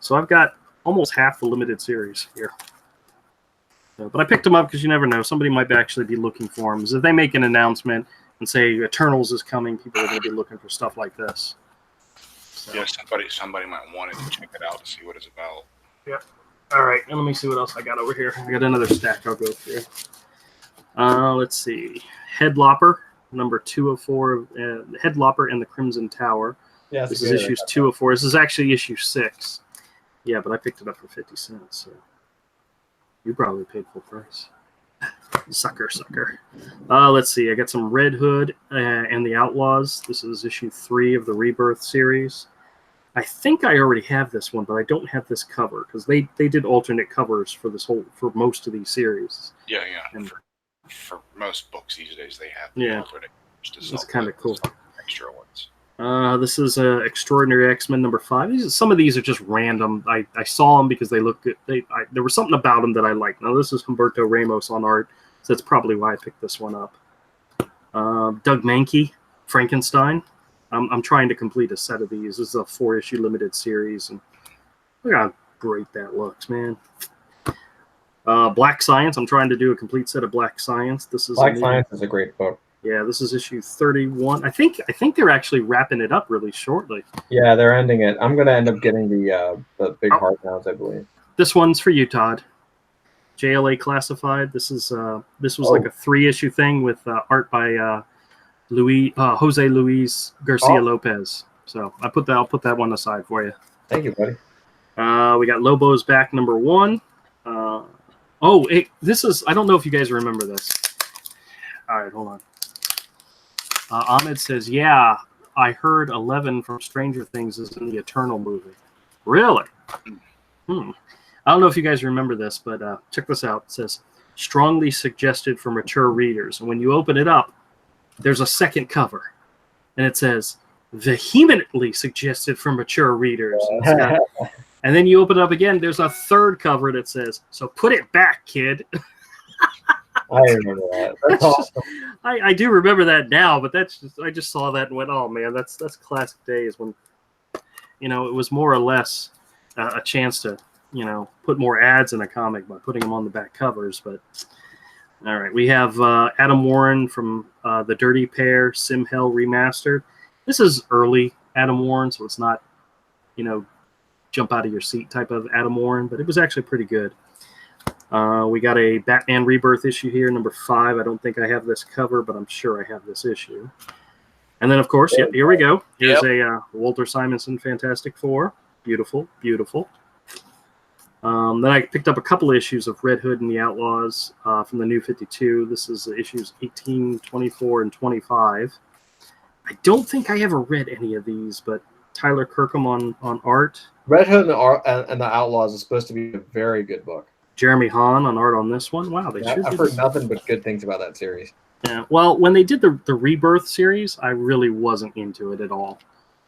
So I've got almost half the limited series here. But I picked them up because you never know. Somebody might actually be looking for them. So if they make an announcement and say Eternals is coming, people are going to be looking for stuff like this. So. Yeah, somebody might want it to check it out to see what it's about. Yeah. All right, and let me see what else I got over here. I got another stack I'll go through. Let's see. Headlopper, number 204. Headlopper and the Crimson Tower. Yeah, this is issues 204. This is actually issue 6. Yeah, but I picked it up for 50 cents. So you probably paid full price. Sucker. Let's see. I got some Red Hood and the Outlaws. This is issue 3 of the Rebirth series. I think I already have this one, but I don't have this cover because they did alternate covers for most of these series. Yeah. And for most books these days, they have. Yeah, that's kind of cool. Extra ones. This is Extraordinary X-Men number 5. Some of these are just random. I saw them because they look good. There was something about them that I liked. Now this is Humberto Ramos on art, so that's probably why I picked this one up. Doug Mahnke, Frankenstein. I'm trying to complete a set of these. This is a 4-issue limited series, and look how great that looks, man. Black Science. I'm trying to do a complete set of Black Science. Black Science is a great book. Yeah, this is issue 31. I think they're actually wrapping it up really shortly. Yeah, they're ending it. I'm gonna end up getting the big hard nouns, I believe. This one's for you, Todd. JLA Classified. This was like a 3-issue thing with art by Jose Luis Garcia Lopez. So I'll put that one aside for you. Thank you, buddy. We got Lobo's Back number 1. This is, I don't know if you guys remember this. All right, hold on. Ahmed says, yeah, I heard 11 from Stranger Things is in the Eternal movie. Really? I don't know if you guys remember this, but check this out. It says, strongly suggested for mature readers. And when you open it up, there's a second cover. And it says, vehemently suggested for mature readers. And then you open it up again, there's a third cover that says, so put it back, kid. I remember that. That's awesome. I do remember that now, but I just saw that and went, oh man, that's classic days when, it was more or less a chance to, put more ads in a comic by putting them on the back covers. But all right, we have Adam Warren from the Dirty Pair Sim Hell Remastered. This is early Adam Warren, so it's not, jump out of your seat type of Adam Warren, but it was actually pretty good. We got a Batman Rebirth issue here, number 5. I don't think I have this cover, but I'm sure I have this issue. And then, of course, here we go. Here's a Walter Simonson Fantastic Four. Beautiful, beautiful. Then I picked up a couple issues of Red Hood and the Outlaws from the New 52. This is issues 18, 24, and 25. I don't think I ever read any of these, but Tyler Kirkham on art. Red Hood and the Outlaws is supposed to be a very good book. Jeremy Hahn on art on this one. Wow, I've heard nothing but good things about that series. Yeah, well, when they did the Rebirth series, I really wasn't into it at all.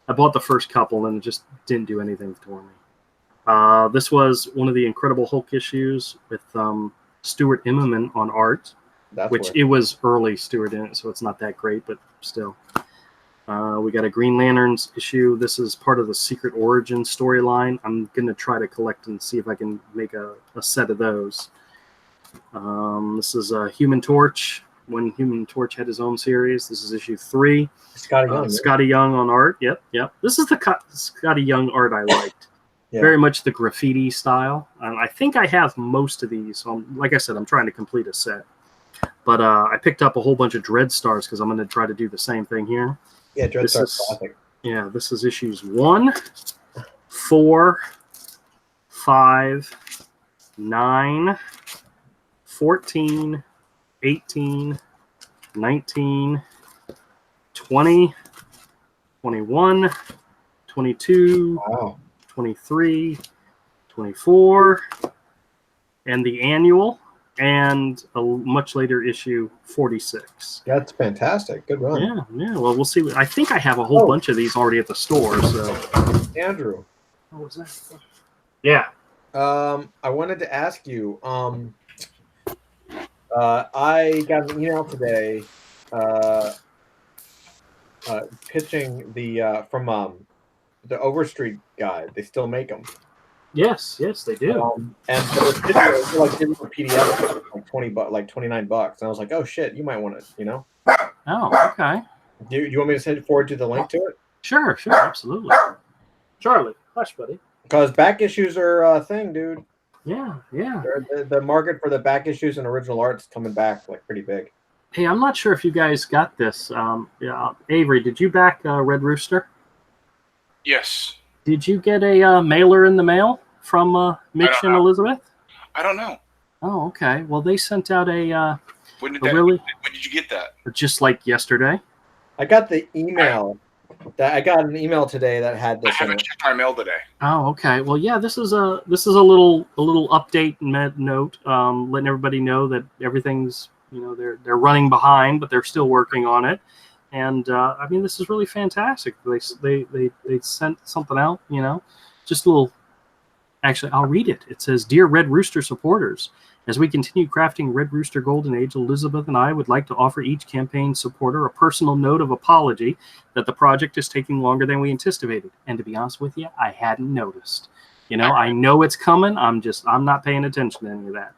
I bought the first couple and it just didn't do anything for me. This was one of the Incredible Hulk issues with Stuart Immonen on art, it was early Stuart in it, so it's not that great, but still. We got a Green Lanterns issue. This is part of the Secret Origin storyline. I'm going to try to collect and see if I can make a set of those. This is Human Torch, when Human Torch had his own series. This is issue 3. Scotty Young on art. Yep. This is the Scotty Young art I liked. Very much the graffiti style. I think I have most of these. So like I said, I'm trying to complete a set. But I picked up a whole bunch of Dread Stars because I'm going to try to do the same thing here. Yeah, Dread Star's classic. Yeah, this is issues 1, 4, 5, 9, 14, 18, 19, 20, 21, 22, 23, 24, and the annual, and a much later issue 46. That's fantastic. Good run. Yeah. Well, we'll see. I think I have a whole bunch of these already at the store. So, Andrew. What was that? Yeah. I wanted to ask you. I got an email today, pitching the from the Overstreet guide. They still make them. Yes, they do. And so it's like giving a PDF like $20, like $29. And I was like, oh shit, you might want to, Oh, okay. Do you want me to send forward to the link to it? Sure, absolutely. Charlie, hush, buddy. Because back issues are a thing, dude. Yeah. The market for the back issues and original art's coming back like pretty big. Hey, I'm not sure if you guys got this. Avery, did you back Red Rooster? Yes. Did you get a mailer in the mail from Mitch and Elizabeth? I don't know. Oh, okay. Well, they sent out when did you get that? Just like yesterday. I got the email. I got an email today that had this. I haven't checked my mail today. Oh, okay. Well, yeah. This is a little update note, letting everybody know that everything's they're running behind, but they're still working on it. And I mean, this is really fantastic. They sent something out, just a little. Actually, I'll read it. It says, "Dear Red Rooster supporters, as we continue crafting Red Rooster Golden Age, Elizabeth and I would like to offer each campaign supporter a personal note of apology that the project is taking longer than we anticipated. And to be honest with you, I hadn't noticed. I know it's coming. I'm not paying attention to any of that."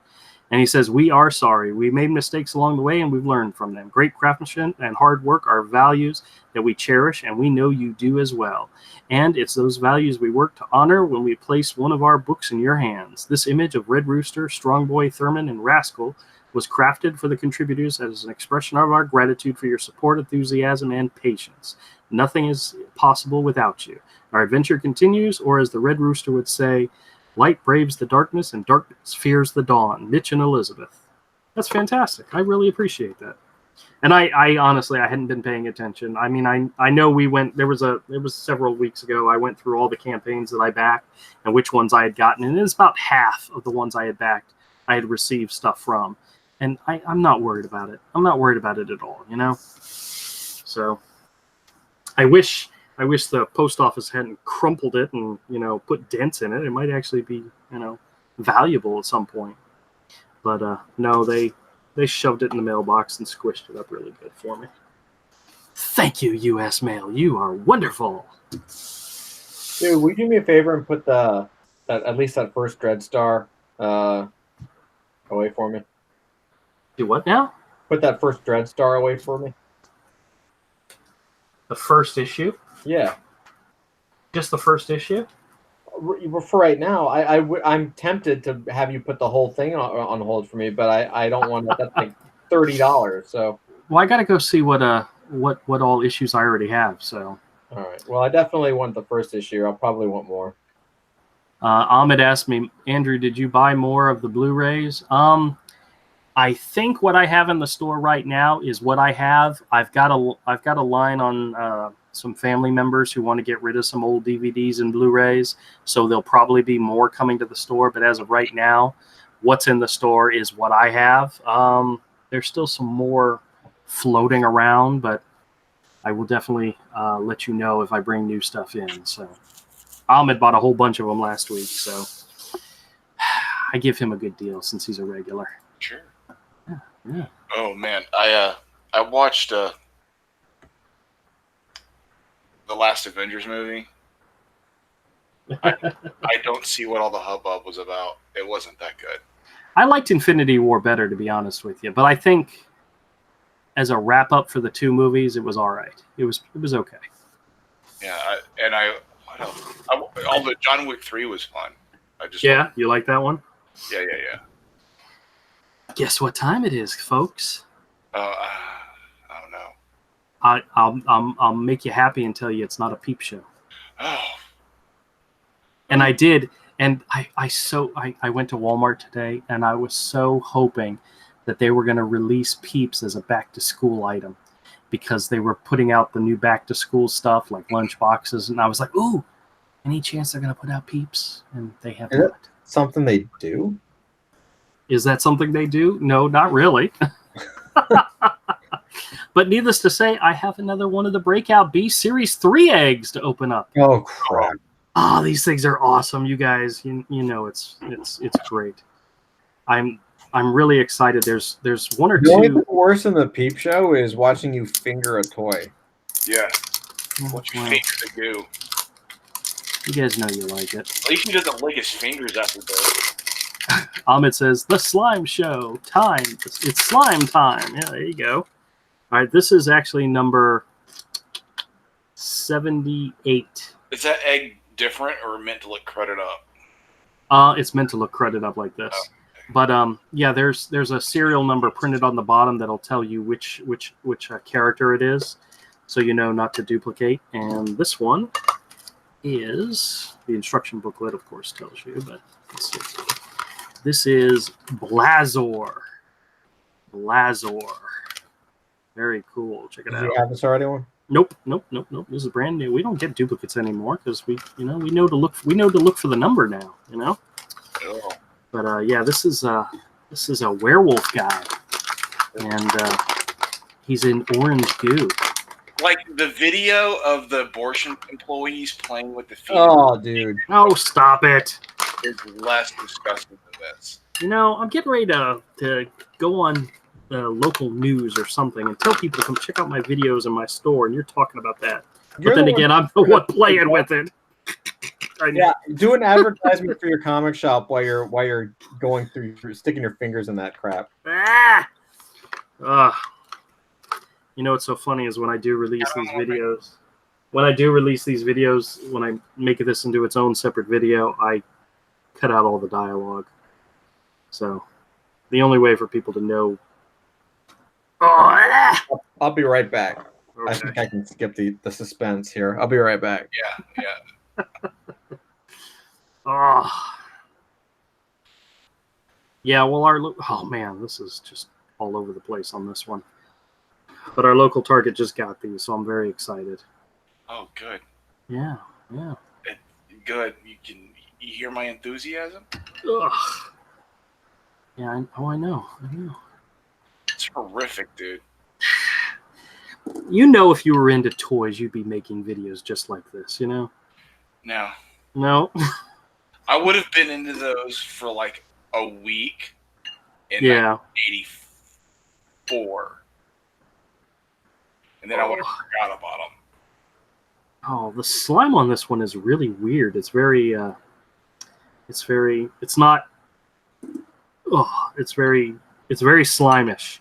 And he says, "We are sorry. We made mistakes along the way, and we've learned from them. Great craftsmanship and hard work are values that we cherish, and we know you do as well. And it's those values we work to honor when we place one of our books in your hands. This image of Red Rooster, Strongboy, Thurman, and Rascal was crafted for the contributors as an expression of our gratitude for your support, enthusiasm, and patience. Nothing is possible without you. Our adventure continues, or as the Red Rooster would say, light braves the darkness and darkness fears the dawn. Mitch and Elizabeth." That's fantastic. I really appreciate that. And I honestly, I hadn't been paying attention. I mean, I know we went. There was several weeks ago. I went through all the campaigns that I backed and which ones I had gotten, and it was about half of the ones I had backed I had received stuff from, and I'm not worried about it. I'm not worried about it at all. So I wish the post office hadn't crumpled it and put dents in it. It might actually be valuable at some point. But no, they shoved it in the mailbox and squished it up really good for me. Thank you, U.S. Mail. You are wonderful. Dude, will you do me a favor and put at least that first Dread Star away for me? Do what now? Put that first Dread Star away for me. The first issue? Yeah. Just the first issue? For right now, I'm tempted to have you put the whole thing on hold for me, but I don't want that. That's like $30. So. Well, I got to go see what all issues I already have. So. All right. Well, I definitely want the first issue. I'll probably want more. Ahmed asked me, Andrew, did you buy more of the Blu-rays? I think what I have in the store right now is what I have. I've got a line on some family members who want to get rid of some old DVDs and Blu-rays, so there'll probably be more coming to the store. But as of right now, what's in the store is what I have. There's still some more floating around, but I will definitely let you know if I bring new stuff in. So Ahmed bought a whole bunch of them last week, so I give him a good deal since he's a regular. Sure. Yeah. Oh man, I watched the last Avengers movie. I don't see what all the hubbub was about. It wasn't that good. I liked Infinity War better, to be honest with you, but I think as a wrap up for the two movies, it was all right. It was okay. Yeah, what else? All the John Wick 3 was fun. You like that one? Yeah. Guess what time it is, folks? I don't know. I'll make you happy and tell you it's not a peep show. Oh. And I did, and I went to Walmart today, and I was so hoping that they were going to release Peeps as a back to school item, because they were putting out the new back to school stuff like lunch boxes, and I was like, ooh, any chance they're going to put out Peeps? And they have not. Something they do? Is that something they do? No, not really. But needless to say, I have another one of the Breakout B Series 3 eggs to open up. Oh, crap. Oh, these things are awesome, you guys. You know it's great. I'm really excited. There's one or two. The only thing worse than the peep show is watching you finger a toy. Yeah. What's your finger to do? You guys know you like it. At least he doesn't lick his fingers after that. Ahmed says, the slime show. Time. It's slime time. Yeah, there you go. All right, this is actually number 78. Is that egg different or meant to look cruded up? It's meant to look cruded up like this. Oh. But yeah, there's a serial number printed on the bottom that'll tell you which character it is, so you know not to duplicate. And this one is the instruction booklet, of course, tells you. But let's see. This is Blazor. Very cool. Check it out. Do you have this already one? Nope. This is brand new. We don't get duplicates anymore because we know to look for the number now. Oh. But yeah, this is a werewolf guy, and he's in orange goo. Like the video of the abortion employees playing with the feet. Oh, dude! Oh, stop it! Is less disgusting than this. I'm getting ready to go on local news or something and tell people to come check out my videos in my store, and you're talking about that. But then again, I'm the one playing with it. Yeah, do an advertisement for your comic shop while you're going through sticking your fingers in that crap. What's so funny is when I do release these videos. When I make this into its own separate video, I cut out all the dialogue. So the only way for people to know. I'll be right back. Okay. I think I can skip the suspense here. I'll be right back. Yeah. Yeah, well, oh man, this is just all over the place on this one. But our local Target just got these, so I'm very excited. Oh, good. Yeah. Good. You hear my enthusiasm? Ugh. Yeah. I know. It's horrific, dude. You know, if you were into toys, you'd be making videos just like this. You know. No. No. I would have been into those for like a week in Yeah. 1984. And then I would have forgot about them. Oh, the slime on this one is really weird. It's very. It's not. Oh, it's very slimish.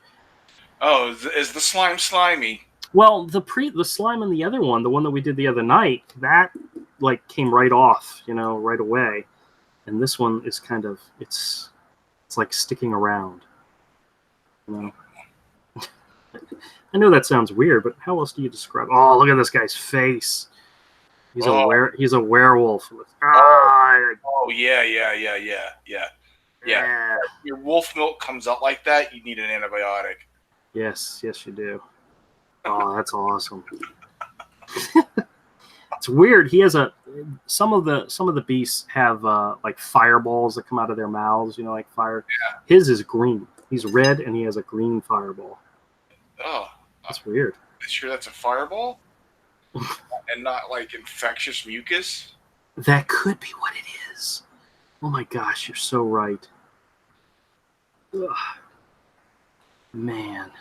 Oh, is the slime slimy? Well, the slime in the other one, the one that we did the other night, that like came right off, right away. And this one is kind of it's like sticking around. I know that sounds weird, but how else do you describe? Oh, look at this guy's face. He's a werewolf. Oh yeah. Your wolf milk comes out like that, you need an antibiotic. Yes, you do. Oh, that's awesome. It's weird. He has some of the beasts have like fireballs that come out of their mouths, like fire. Yeah. His is green. He's red and he has a green fireball. Oh, that's weird. You sure that's a fireball? And not like infectious mucus? That could be what it is. Oh my gosh, you're so right. Ugh. Man.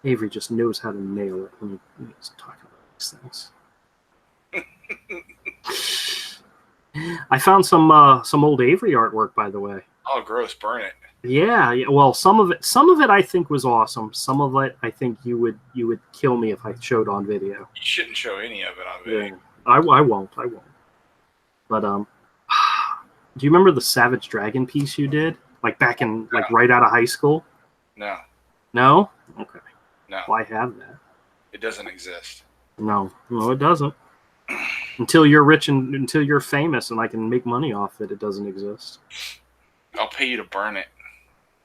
Avery just knows how to nail it when he's talking about these things. I found some old Avery artwork, by the way. Oh, gross! Burn it. Yeah. Well, some of it I think was awesome. Some of it I think you would kill me if I showed on video. You shouldn't show any of it on video. Yeah, I won't. But do you remember the Savage Dragon piece you did, like back in like right out of high school? No. No. Okay. No. Well, I have that. It doesn't exist. No, it doesn't. Until you're rich and until you're famous and I can make money off it, it doesn't exist. I'll pay you to burn it.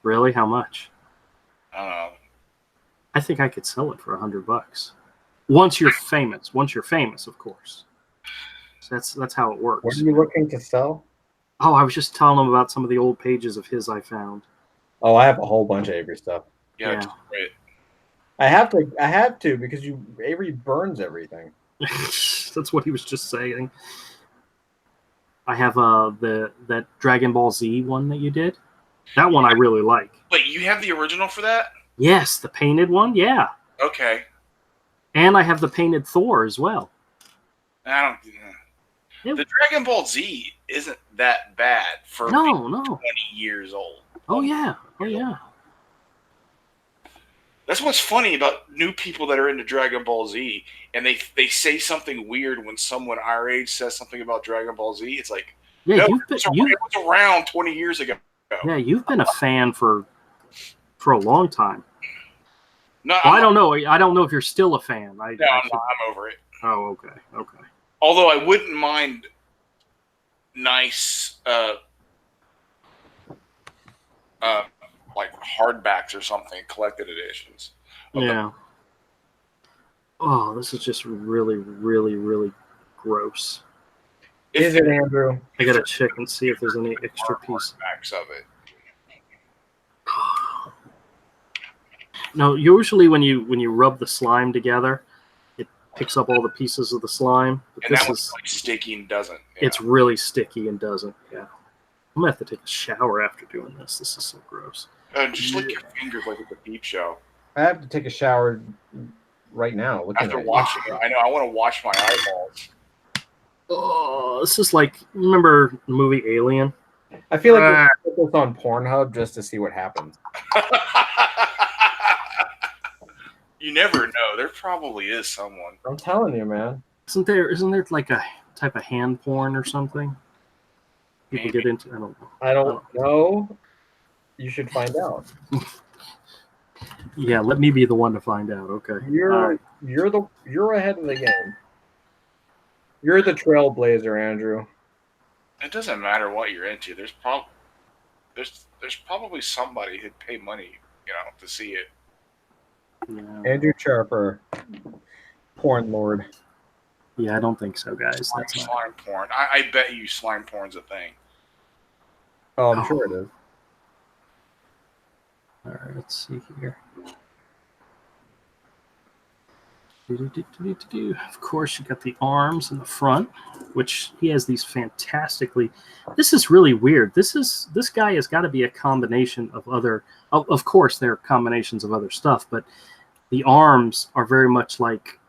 Really? How much? I don't know. I think I could sell it for $100. Once you're famous, of course. So that's how it works. What are you looking to sell? Oh, I was just telling him about some of the old pages of his I found. Oh, I have a whole bunch of Avery stuff. Yeah. Great. I have to because Avery burns everything. That's what he was just saying. I have that Dragon Ball Z one that you did. That one I really like. Wait, you have the original for that? Yes, the painted one. Yeah. Okay. And I have the painted Thor as well. I don't. Yeah. The Dragon Ball Z isn't that bad for being 20 years old. Oh yeah. That's what's funny about new people that are into Dragon Ball Z, and they say something weird when someone our age says something about Dragon Ball Z. It's like, yeah, no, it was around 20 years ago. Yeah, you've been a fan for a long time. No, well, I don't know. I don't know if you're still a fan. I'm over it. Oh, okay. Although I wouldn't mind nice, like hardbacks or something, collected editions. Yeah. Oh, this is just really, really, really gross. Is it, Andrew? I gotta check and see if there's any extra piece. Backs of it. No, usually when you rub the slime together, it picks up all the pieces of the slime. But and this is like sticky and doesn't. Yeah. It's really sticky and doesn't. Yeah. I'm gonna have to take a shower after doing this. This is so gross. Just lick your fingers like it's a peep show. I have to take a shower right now. After watching it, I know I want to wash my eyeballs. Oh, this is like, remember the movie Alien? I feel like I put this on Pornhub just to see what happens. You never know. There probably is someone. I'm telling you, man. Isn't there like a type of hand porn or something? People get into. I don't know. You should find out. Yeah, let me be the one to find out. Okay. You're ahead of the game. You're the trailblazer, Andrew. It doesn't matter what you're into. There's probably somebody who'd pay money, to see it. Yeah. Andrew Sharper, porn lord. Yeah, I don't think so, guys. That's not. Slime porn. I bet you slime porn's a thing. Oh, I'm sure it is. All right, let's see here. Of course, you got the arms in the front, which he has these fantastically. This is really weird. This guy has got to be a combination of other. Of course, there are combinations of other stuff, but the arms are very much like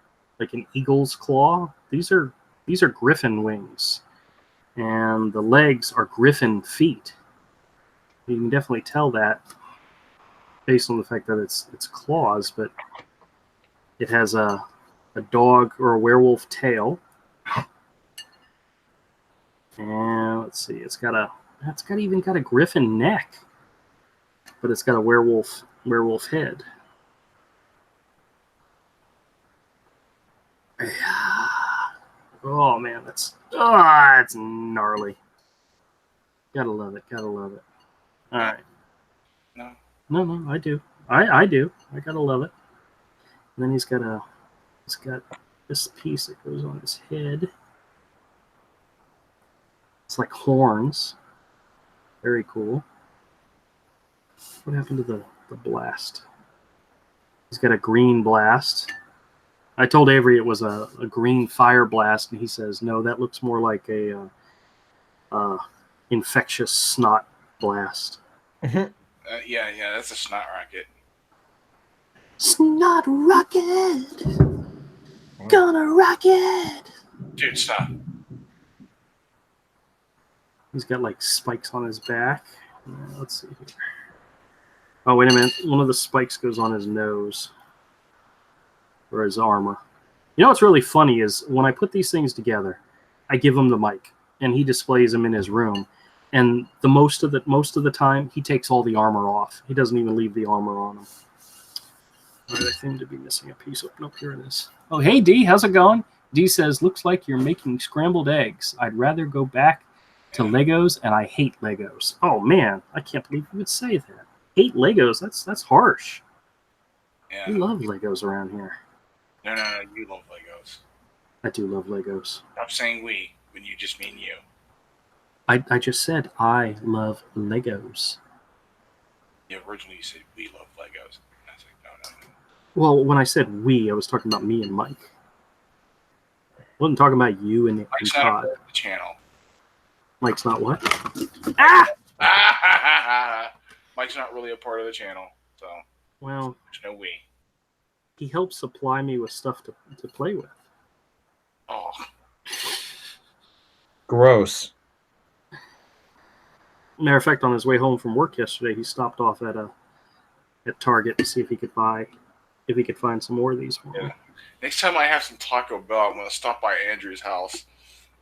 an eagle's claw. These are griffin wings, and the legs are griffin feet. You can definitely tell that based on the fact that it's claws, but it has a dog or a werewolf tail. And let's see, it's even got a griffin neck, but it's got a werewolf head. Oh man, it's gnarly. Gotta love it. All right. No, I do. I do. I gotta love it. And then he's got this piece that goes on his head. It's like horns. Very cool. What happened to the blast? He's got a green blast. I told Avery it was a green fire blast, and he says, no, that looks more like a infectious snot blast. Yeah, that's a snot rocket. Snot rocket! Gonna rock it! Dude, stop. He's got like spikes on his back. Let's see here. Oh, wait a minute. One of the spikes goes on his nose. Or his armor. You know what's really funny is when I put these things together, I give him the mic, and he displays them in his room. And the most of the time, he takes all the armor off. He doesn't even leave the armor on him. All right, I seem to be missing a piece. Nope, here it is. Oh, hey, D, how's it going? D says, looks like you're making scrambled eggs. I'd rather go back to Legos, and I hate Legos. Oh, man, I can't believe you would say that. Hate Legos? That's harsh. Yeah. We love Legos around here. No, you love Legos. I do love Legos. Stop saying we when you just mean you. I just said I love Legos. Yeah, originally you said we love Legos. And I was like, no. Well, when I said we, I was talking about me and Mike. I wasn't talking about you and Mike's Todd. not a part of the channel. Mike's not what? Mike's not really a part of the channel, so Well, there's no we. he helps supply me with stuff to play with. Oh, Gross. Matter of fact, on his way home from work yesterday, he stopped off at Target to see if he could find some more of these for me. yeah. Next time I have some Taco Bell, I'm gonna stop by Andrew's house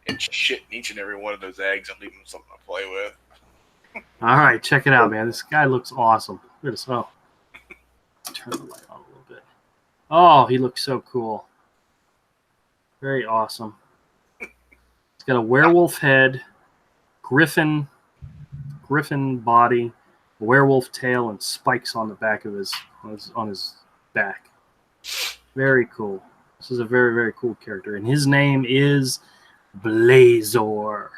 and shit in each and every one of those eggs and leave him something to play with. All right, check it out, man. This guy looks awesome. Look at this. Oh, turn the light on a little bit. Oh, he looks so cool. Very awesome. He's got a werewolf head, griffin body, werewolf tail, and spikes on the back of his back. Very cool. This is a very, very cool character, and his name is Blazor.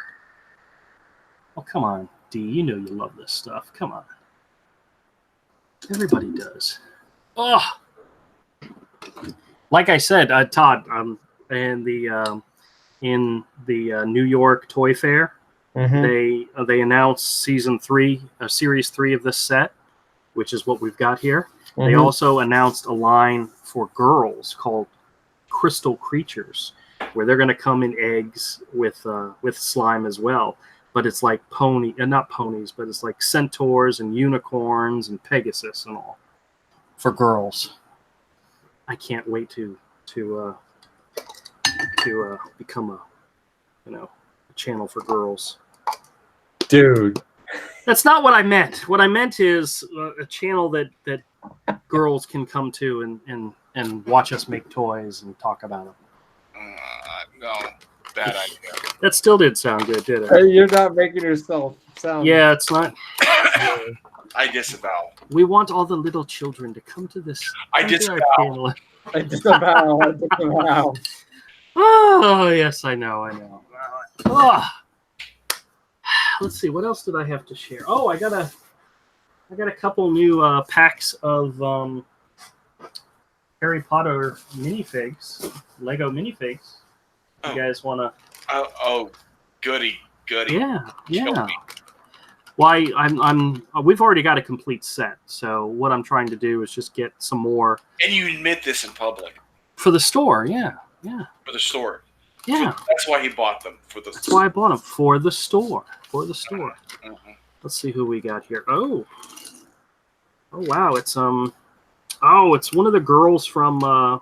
Oh, come on, D. You know you love this stuff. Come on. Everybody does. Oh, like I said, Todd, in the New York Toy Fair, they announced series 3 of this set, which is what we've got here. They also announced a line for girls called Crystal Creatures, where they're going to come in eggs with slime as well. But it's like not ponies, but it's like centaurs and unicorns and Pegasus and all for girls. I can't wait to become a channel for girls. Dude. That's not what I meant. What I meant is a channel that girls can come to and watch us make toys and talk about them. No, bad idea. That still did sound good, did it? You're not making yourself sound. Yeah, it's not. I disavow. We want all the little children to come to this. I come to disavow. our panel. I disavow. Oh, yes, I know. Oh. Let's see, what else did I have to share? Oh, I got a couple new packs of Harry Potter minifigs, Lego minifigs. You guys want to? Oh, goody. Yeah. Kill me. Why we've already got a complete set. So what I'm trying to do is just get some more. And you admit this in public. For the store, yeah. For the store. Yeah. That's why he bought them. That's why I bought them for the store. Mm-hmm. Let's see who we got here. Oh wow, it's it's one of the girls from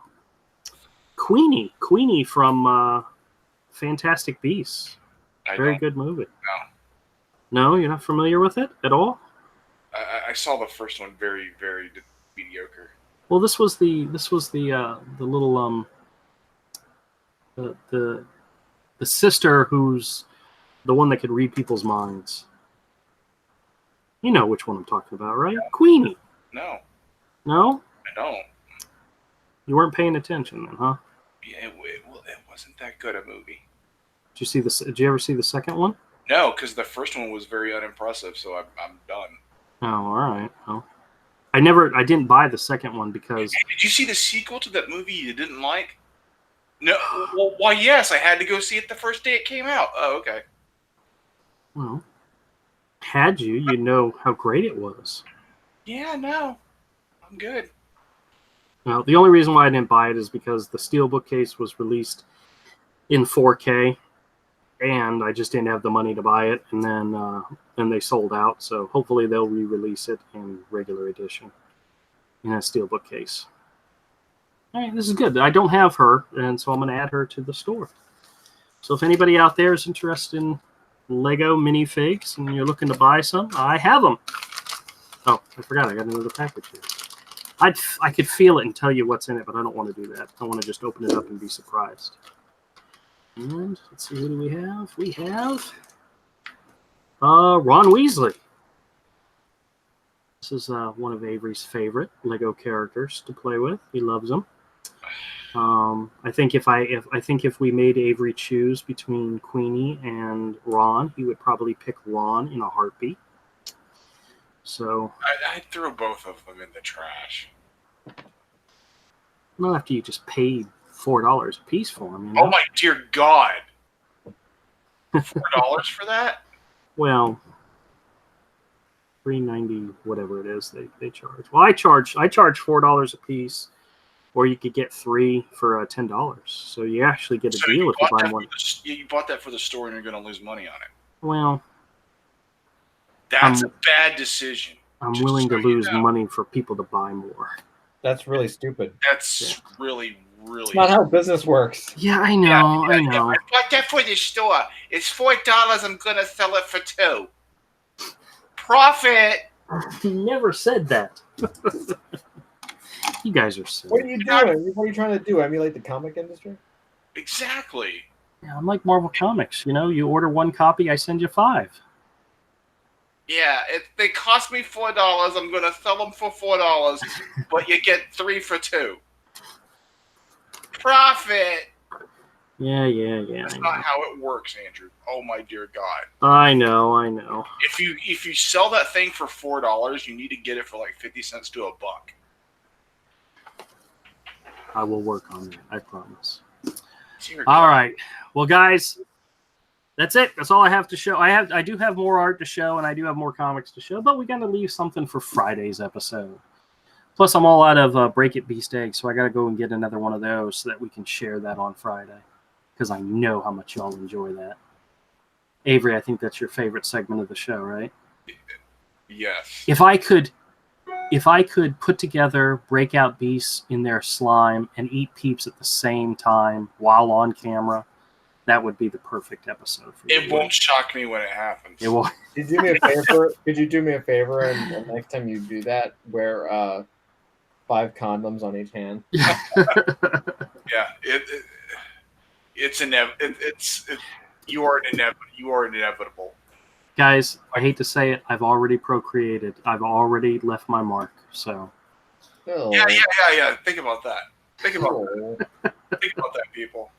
Queenie from Fantastic Beasts. Very good movie. No, you're not familiar with it at all? I saw the first one, very, very mediocre. Well, this was the little the sister who's the one that could read people's minds. You know which one I'm talking about, right? Yeah. Queenie. No. No? I don't. You weren't paying attention then, huh? Yeah, it wasn't that good a movie. Did you ever see the second one? No, because the first one was very unimpressive, so I'm done. Oh, all right. Well, I didn't buy the second one because... Hey, did you see the sequel to that movie you didn't like? No. Well, why, yes, I had to go see it the first day it came out. Oh, okay. Well, had you know how great it was. Yeah, no. I'm good. Well, the only reason why I didn't buy it is because the Steelbook case was released in 4K, and I just didn't have the money to buy it, and then they sold out. So hopefully they'll re-release it in regular edition in a Steelbook case. All right, this is good. I don't have her, and so I'm going to add her to the store. So if anybody out there is interested in Lego minifigs and you're looking to buy some, I have them. Oh, I forgot. I got another package here. I could feel it and tell you what's in it, but I don't want to do that. I want to just open it up and be surprised. And let's see, who do we have? We have Ron Weasley. This is one of Avery's favorite Lego characters to play with. He loves them. I think if we made Avery choose between Queenie and Ron, he would probably pick Ron in a heartbeat. So I'd throw both of them in the trash. Not after you just paid $4 a piece for them. You know? Oh my dear God! $4 for that? Well, $3.90, whatever it is, they charge. Well, I charge $4 a piece, or you could get 3 for $10. So you actually get a deal if you buy one. You bought that for the store, and you're going to lose money on it. Well, that's a bad decision. I'm willing to lose money for people to buy more. That's really stupid. That's really, really. It's not how business works. Yeah, I know. I know. I bought that for the store. It's $4. I'm going to sell it for $2. Profit. He never said that. You guys are silly. What are you doing? What are you trying to do? Emulate the comic industry? Exactly. Yeah, I'm like Marvel Comics. You know, you order 1 copy, I send you 5. Yeah, they cost me $4. I'm going to sell them for $4, but you get 3 for $2. Profit. Yeah. That's not how it works, Andrew. Oh my dear God. I know. If you sell that thing for $4, you need to get it for like 50 cents to $1. I will work on that. I promise. All right. Well, guys, that's it. That's all I have to show. I do have more art to show, and I do have more comics to show, but we got to leave something for Friday's episode. Plus, I'm all out of Break It Beast eggs, so I got to go and get another one of those so that we can share that on Friday, because I know how much y'all enjoy that. Avery, I think that's your favorite segment of the show, right? Yes. If I could put together breakout beasts in their slime and eat peeps at the same time while on camera, that would be the perfect episode for you. It won't shock me when it happens. It won't. Could you do me a favor? Could you do me a favor and next time you do that, wear 5 condoms on each hand? Yeah, you are inevitable. Guys, I hate to say it, I've already procreated. I've already left my mark. So. Oh. Yeah. Think about that. Think about Oh. that. Think about that, people.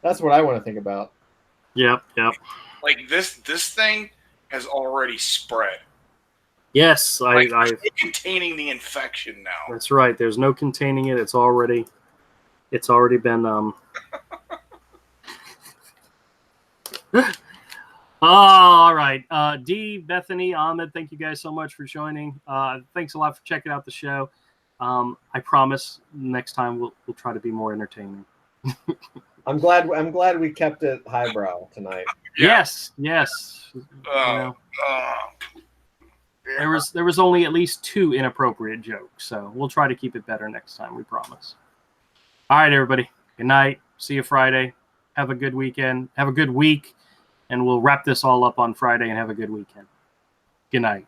That's what I want to think about. Yep. Like this thing has already spread. Yes, Like, I. there's no containing the infection now. That's right. There's no containing it. It's already been. All right. D, Bethany, Ahmed, thank you guys so much for joining. Thanks a lot for checking out the show. I promise next time we'll try to be more entertaining. I'm glad we kept it highbrow tonight. Yeah. Yes. There was only at least 2 inappropriate jokes, so we'll try to keep it better next time. We promise. All right, everybody. Good night. See you Friday. Have a good weekend. Have a good week, and we'll wrap this all up on Friday and have a good weekend. Good night.